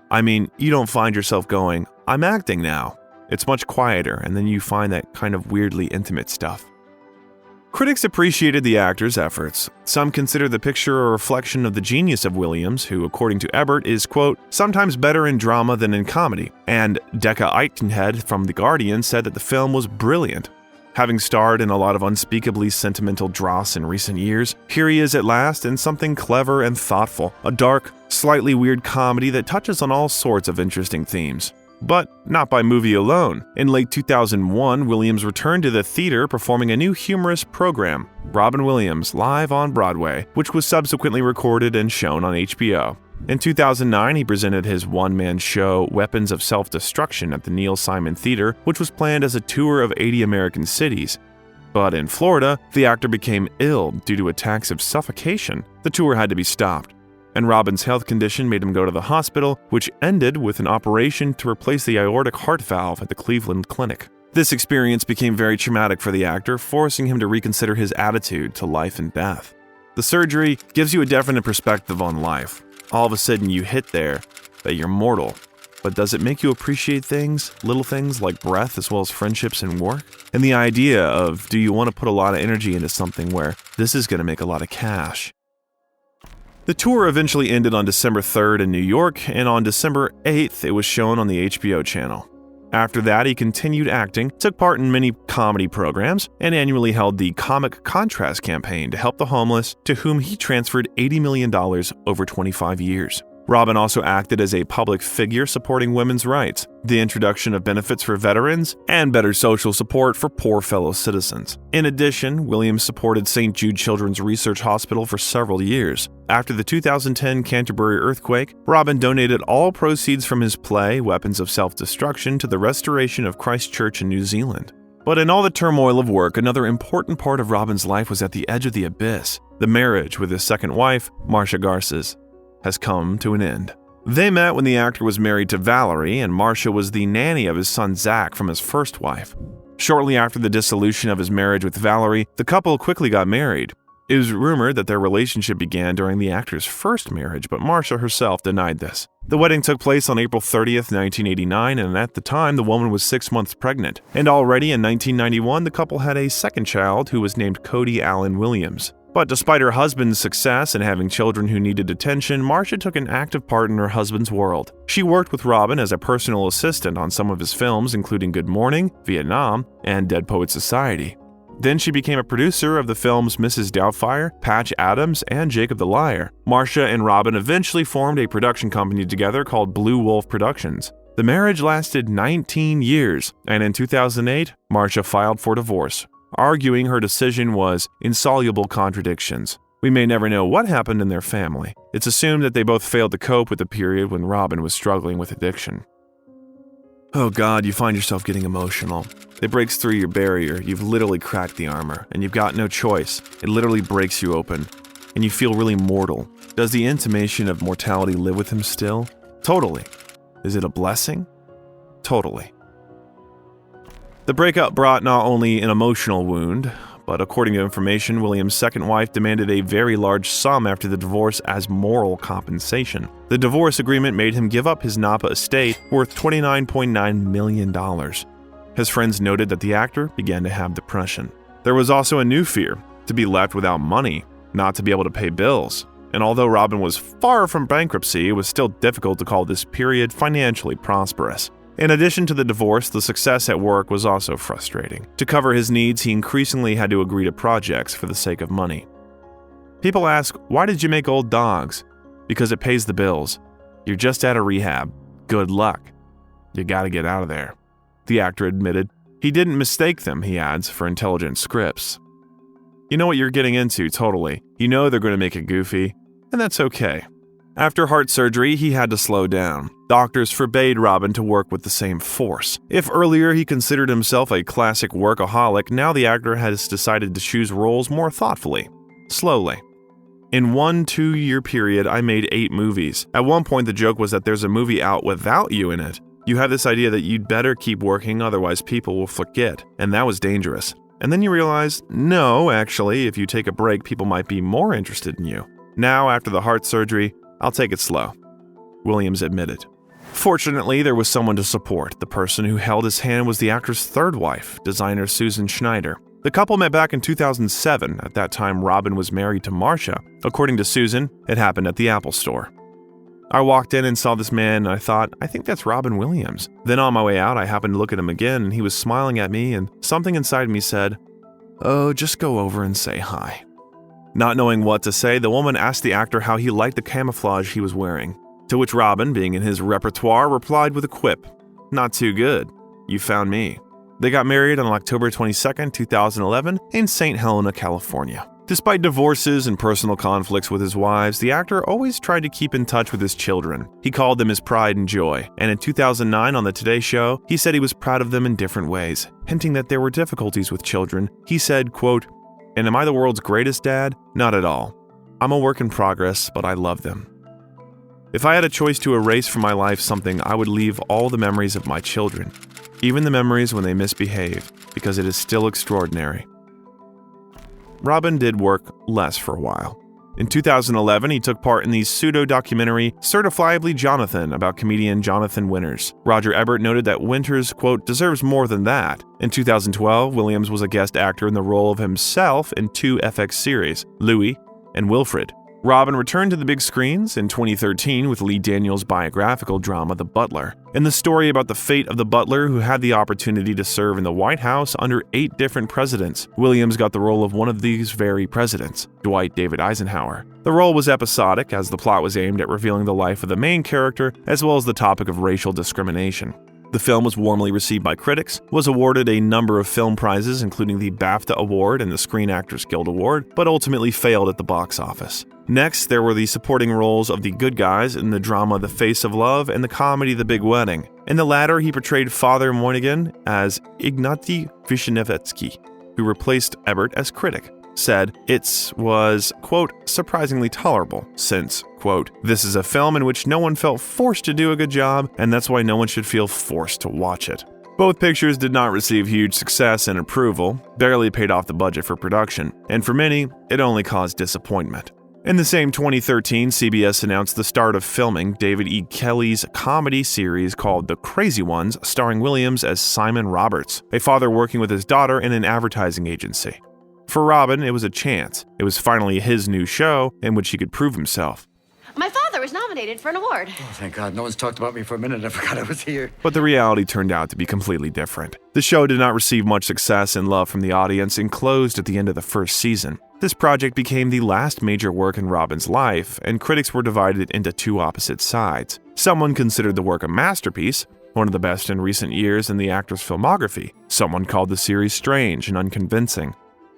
I mean, you don't find yourself going, I'm acting now. It's much quieter, and then you find that kind of weirdly intimate stuff. Critics appreciated the actor's efforts. Some consider the picture a reflection of the genius of Williams, who, according to Ebert, is, quote, sometimes better in drama than in comedy. And Decca Aikenhead from The Guardian said that the film was brilliant. Having starred in a lot of unspeakably sentimental dross in recent years, here he is at last in something clever and thoughtful, a dark, slightly weird comedy that touches on all sorts of interesting themes. But not by movie alone. In late 2001, Williams returned to the theater performing a new humorous program, Robin Williams Live on Broadway, which was subsequently recorded and shown on HBO. In 2009, he presented his one-man show, Weapons of Self-Destruction, at the Neil Simon Theater, which was planned as a tour of 80 American cities. But in Florida, the actor became ill due to attacks of suffocation. The tour had to be stopped. And Robin's health condition made him go to the hospital, which ended with an operation to replace the aortic heart valve at the Cleveland Clinic. This experience became very traumatic for the actor, forcing him to reconsider his attitude to life and death. The surgery gives you a definite perspective on life. All of a sudden you hit there that you're mortal. But does it make you appreciate things, little things like breath as well as friendships and work? And the idea of, do you want to put a lot of energy into something where this is going to make a lot of cash? The tour eventually ended on December 3rd in New York, and on December 8th it was shown on the HBO channel. After that, he continued acting, took part in many comedy programs, and annually held the Comic Contrast campaign to help the homeless, to whom he transferred $80 million over 25 years. Robin also acted as a public figure supporting women's rights, the introduction of benefits for veterans, and better social support for poor fellow citizens. In addition, Williams supported St. Jude Children's Research Hospital for several years. After the 2010 Canterbury earthquake, Robin donated all proceeds from his play, Weapons of Self-Destruction, to the restoration of Christ Church in New Zealand. But in all the turmoil of work, another important part of Robin's life was at the edge of the abyss. The marriage with his second wife, Marcia Garces, has come to an end. They met when the actor was married to Valerie, and Marcia was the nanny of his son Zach from his first wife. Shortly after the dissolution of his marriage with Valerie, the couple quickly got married. It was rumored that their relationship began during the actor's first marriage, but Marcia herself denied this. The wedding took place on April 30th, 1989, and at the time, the woman was 6 months pregnant. And already in 1991, the couple had a second child who was named Cody Allen Williams. But despite her husband's success and having children who needed attention, Marcia took an active part in her husband's world. She worked with Robin as a personal assistant on some of his films, including Good Morning, Vietnam, and Dead Poets Society. Then she became a producer of the films Mrs. Doubtfire, Patch Adams, and Jacob the Liar. Marcia and Robin eventually formed a production company together called Blue Wolf Productions. The marriage lasted 19 years, and in 2008, Marcia filed for divorce, arguing her decision was insoluble contradictions. We may never know what happened in their family. It's assumed that they both failed to cope with the period when Robin was struggling with addiction. Oh God, you find yourself getting emotional. It breaks through your barrier, you've literally cracked the armor, and you've got no choice. It literally breaks you open, and you feel really mortal. Does the intimation of mortality live with him still? Totally. Is it a blessing? Totally. The breakup brought not only an emotional wound, but according to information, Williams' second wife demanded a very large sum after the divorce as moral compensation. The divorce agreement made him give up his Napa estate worth $29.9 million. His friends noted that the actor began to have depression. There was also a new fear, to be left without money, not to be able to pay bills. And although Robin was far from bankruptcy, it was still difficult to call this period financially prosperous. In addition to the divorce, the success at work was also frustrating. To cover his needs, he increasingly had to agree to projects for the sake of money. People ask, why did you make Old Dogs? Because it pays the bills. You're just out of rehab. Good luck. You gotta get out of there. The actor admitted. He didn't mistake them, he adds, for intelligent scripts. You know what you're getting into, totally. You know they're going to make it goofy, and that's okay. After heart surgery, he had to slow down. Doctors forbade Robin to work with the same force. If earlier he considered himself a classic workaholic, now the actor has decided to choose roles more thoughtfully, slowly. In 1 2-year period, I made 8 movies. At one point, the joke was that there's a movie out without you in it. You have this idea that you'd better keep working, otherwise people will forget, and that was dangerous. And then you realize, no, actually, if you take a break, people might be more interested in you. Now, after the heart surgery, I'll take it slow, Williams admitted. Fortunately, there was someone to support. The person who held his hand was the actor's third wife, designer Susan Schneider. The couple met back in 2007. At that time, Robin was married to Marcia. According to Susan, it happened at the Apple store. I walked in and saw this man, and I thought, I think that's Robin Williams. Then on my way out, I happened to look at him again, and he was smiling at me, and something inside me said, oh, just go over and say hi. Not knowing what to say, the woman asked the actor how he liked the camouflage he was wearing, to which Robin, being in his repertoire, replied with a quip, not too good. You found me. They got married on October 22, 2011, in St. Helena, California. Despite divorces and personal conflicts with his wives, the actor always tried to keep in touch with his children. He called them his pride and joy, and in 2009 on The Today Show, he said he was proud of them in different ways, hinting that there were difficulties with children. He said, quote, and am I the world's greatest dad? Not at all. I'm a work in progress, but I love them. If I had a choice to erase from my life something, I would leave all the memories of my children, even the memories when they misbehaved, because it is still extraordinary. Robin did work less for a while. In 2011, he took part in the pseudo-documentary Certifiably Jonathan about comedian Jonathan Winters. Roger Ebert noted that Winters, quote, deserves more than that. In 2012, Williams was a guest actor in the role of himself in 2 FX series, Louis and Wilfred. Robin returned to the big screens in 2013 with Lee Daniels' biographical drama The Butler. In the story about the fate of the butler who had the opportunity to serve in the White House under 8 different presidents, Williams got the role of one of these very presidents, Dwight David Eisenhower. The role was episodic, as the plot was aimed at revealing the life of the main character as well as the topic of racial discrimination. The film was warmly received by critics, was awarded a number of film prizes including the BAFTA Award and the Screen Actors Guild Award, but ultimately failed at the box office. Next, there were the supporting roles of the good guys in the drama The Face of Love and the comedy The Big Wedding. In the latter, he portrayed Father Moynihan as Ignaty Vishnevetsky, who replaced Ebert as critic. Said it was, quote, surprisingly tolerable since, quote, this is a film in which no one felt forced to do a good job, and that's why no one should feel forced to watch it. Both pictures did not receive huge success and approval, barely paid off the budget for production, and for many, it only caused disappointment. In the same 2013, CBS announced the start of filming David E. Kelley's comedy series called The Crazy Ones, starring Williams as Simon Roberts, a father working with his daughter in an advertising agency. For Robin, it was a chance. It was finally his new show in which he could prove himself. My father was nominated for an award. Oh, thank God. No one's talked about me for a minute. I forgot I was here. But the reality turned out to be completely different. The show did not receive much success and love from the audience and closed at the end of the first season. This project became the last major work in Robin's life, and critics were divided into two opposite sides. Someone considered the work a masterpiece, one of the best in recent years in the actor's filmography. Someone called the series strange and unconvincing.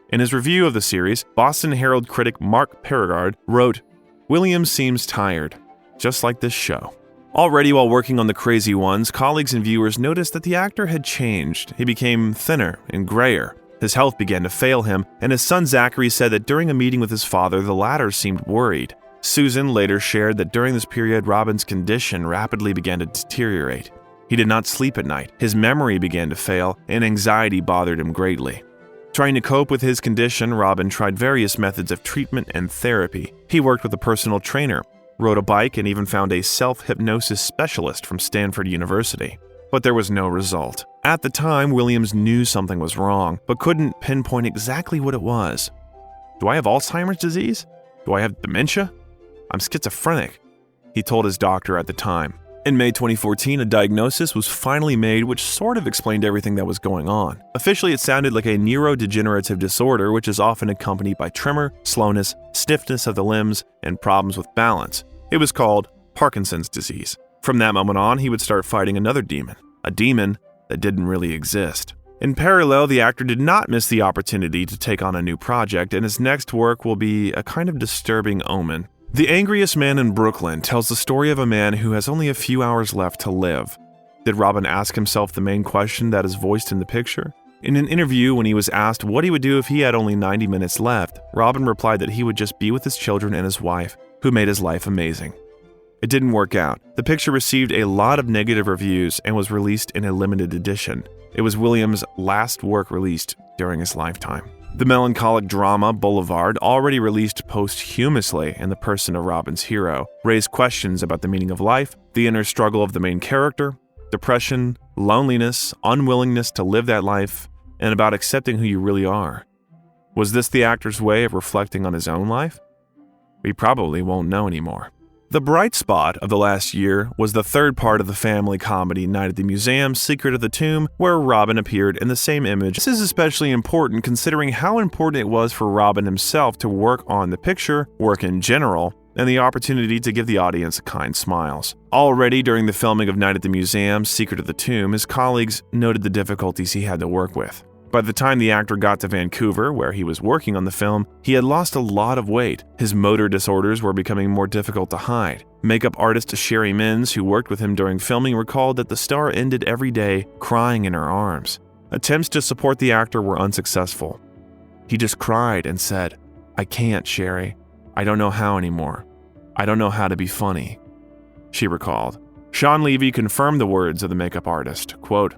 In his review of the series, Boston Herald critic Mark Perigard wrote, Williams seems tired, just like this show. Already while working on The Crazy Ones, colleagues and viewers noticed that the actor had changed. He became thinner and grayer. His health began to fail him, and his son Zachary said that during a meeting with his father, the latter seemed worried. Susan later shared that during this period, Robin's condition rapidly began to deteriorate. He did not sleep at night, his memory began to fail, and anxiety bothered him greatly. Trying to cope with his condition, Robin tried various methods of treatment and therapy. He worked with a personal trainer, rode a bike, and even found a self-hypnosis specialist from Stanford University. But there was no result. At the time, Williams knew something was wrong, but couldn't pinpoint exactly what it was. Do I have Alzheimer's disease? Do I have dementia? I'm schizophrenic, he told his doctor at the time. In May 2014, a diagnosis was finally made which sort of explained everything that was going on. Officially, it sounded like a neurodegenerative disorder which is often accompanied by tremor, slowness, stiffness of the limbs, and problems with balance. It was called Parkinson's disease. From that moment on, he would start fighting another demon, a demon that didn't really exist. In parallel, the actor did not miss the opportunity to take on a new project, and his next work will be a kind of disturbing omen. The Angriest Man in Brooklyn tells the story of a man who has only a few hours left to live. Did Robin ask himself the main question that is voiced in the picture? In an interview, when he was asked what he would do if he had only 90 minutes left, Robin replied that he would just be with his children and his wife, who made his life amazing. It didn't work out. The picture received a lot of negative reviews and was released in a limited edition. It was Williams' last work released during his lifetime. The melancholic drama Boulevard, already released posthumously in the person of Robin's hero, raised questions about the meaning of life, the inner struggle of the main character, depression, loneliness, unwillingness to live that life, and about accepting who you really are. Was this the actor's way of reflecting on his own life? We probably won't know anymore. The bright spot of the last year was the third part of the family comedy Night at the Museum, Secret of the Tomb, where Robin appeared in the same image. This is especially important considering how important it was for Robin himself to work on the picture, work in general, and the opportunity to give the audience kind smiles. Already during the filming of Night at the Museum, Secret of the Tomb, his colleagues noted the difficulties he had to work with. By the time the actor got to Vancouver, where he was working on the film, he had lost a lot of weight. His motor disorders were becoming more difficult to hide. Makeup artist Sherry Minns, who worked with him during filming, recalled that the star ended every day crying in her arms. Attempts to support the actor were unsuccessful. He just cried and said, "I can't, Sherry. I don't know how anymore. I don't know how to be funny," she recalled. Sean Levy confirmed the words of the makeup artist, quote,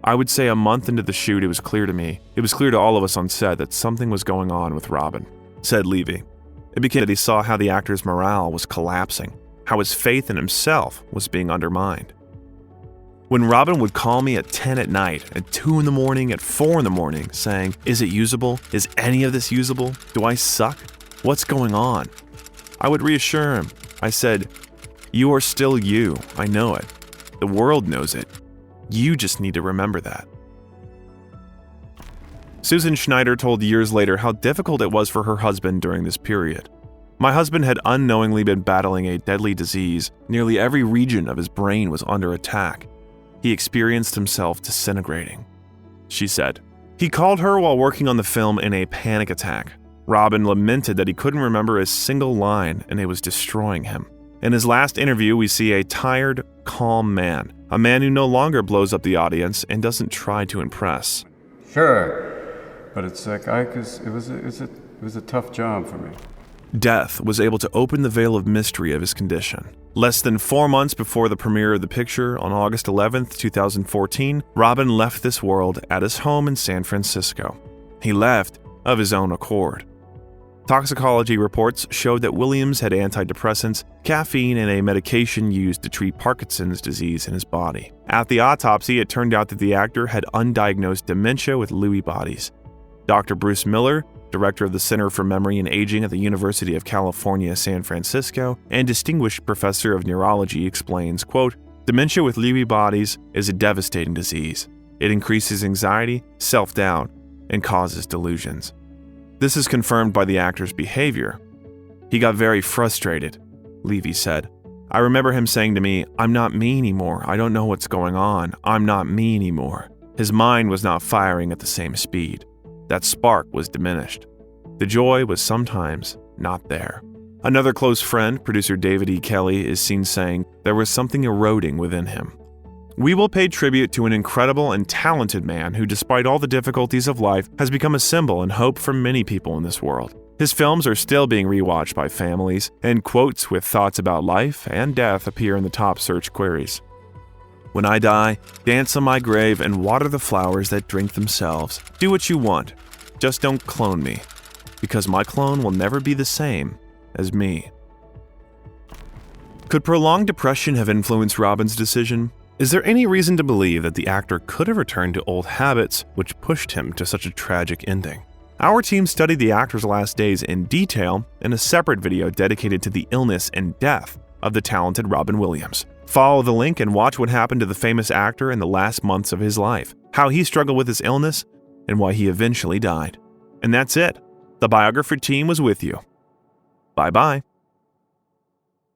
"I would say a month into the shoot, it was clear to me. It was clear to all of us on set that something was going on with Robin," said Levy. It became that he saw how the actor's morale was collapsing, how his faith in himself was being undermined. When Robin would call me at 10 at night, at 2 in the morning, at 4 in the morning, saying, "Is it usable? Is any of this usable? Do I suck? What's going on?" I would reassure him. I said, "You are still you. I know it. The world knows it. You just need to remember that." Susan Schneider told years later how difficult it was for her husband during this period. "My husband had unknowingly been battling a deadly disease. Nearly every region of his brain was under attack. He experienced himself disintegrating," she said. He called her while working on the film in a panic attack. Robin lamented that he couldn't remember a single line and it was destroying him. In his last interview, we see a tired, calm man a man who no longer blows up the audience and doesn't try to impress. Sure, but it's like it was a tough job for me. Death was able to open the veil of mystery of his condition. Less than 4 months before the premiere of the picture, on August 11, 2014, Robin left this world at his home in San Francisco. He left of his own accord. Toxicology reports showed that Williams had antidepressants, caffeine, and a medication used to treat Parkinson's disease in his body. At the autopsy, it turned out that the actor had undiagnosed dementia with Lewy bodies. Dr. Bruce Miller, director of the Center for Memory and Aging at the University of California, San Francisco, and distinguished professor of neurology, explains, quote, "Dementia with Lewy bodies is a devastating disease. It increases anxiety, self-doubt, and causes delusions." This is confirmed by the actor's behavior. "He got very frustrated," Levy said. "I remember him saying to me, 'I'm not me anymore. I don't know what's going on. I'm not me anymore.' His mind was not firing at the same speed. That spark was diminished. The joy was sometimes not there." Another close friend, producer David E. Kelly, is seen saying there was something eroding within him. We will pay tribute to an incredible and talented man who, despite all the difficulties of life, has become a symbol and hope for many people in this world. His films are still being rewatched by families, and quotes with thoughts about life and death appear in the top search queries. "When I die, dance on my grave and water the flowers that drink themselves. Do what you want. Just don't clone me, because my clone will never be the same as me." Could prolonged depression have influenced Robin's decision? Is there any reason to believe that the actor could have returned to old habits which pushed him to such a tragic ending? Our team studied the actor's last days in detail in a separate video dedicated to the illness and death of the talented Robin Williams. Follow the link and watch what happened to the famous actor in the last months of his life, how he struggled with his illness, and why he eventually died. And that's it. The Biographer team was with you. Bye-bye.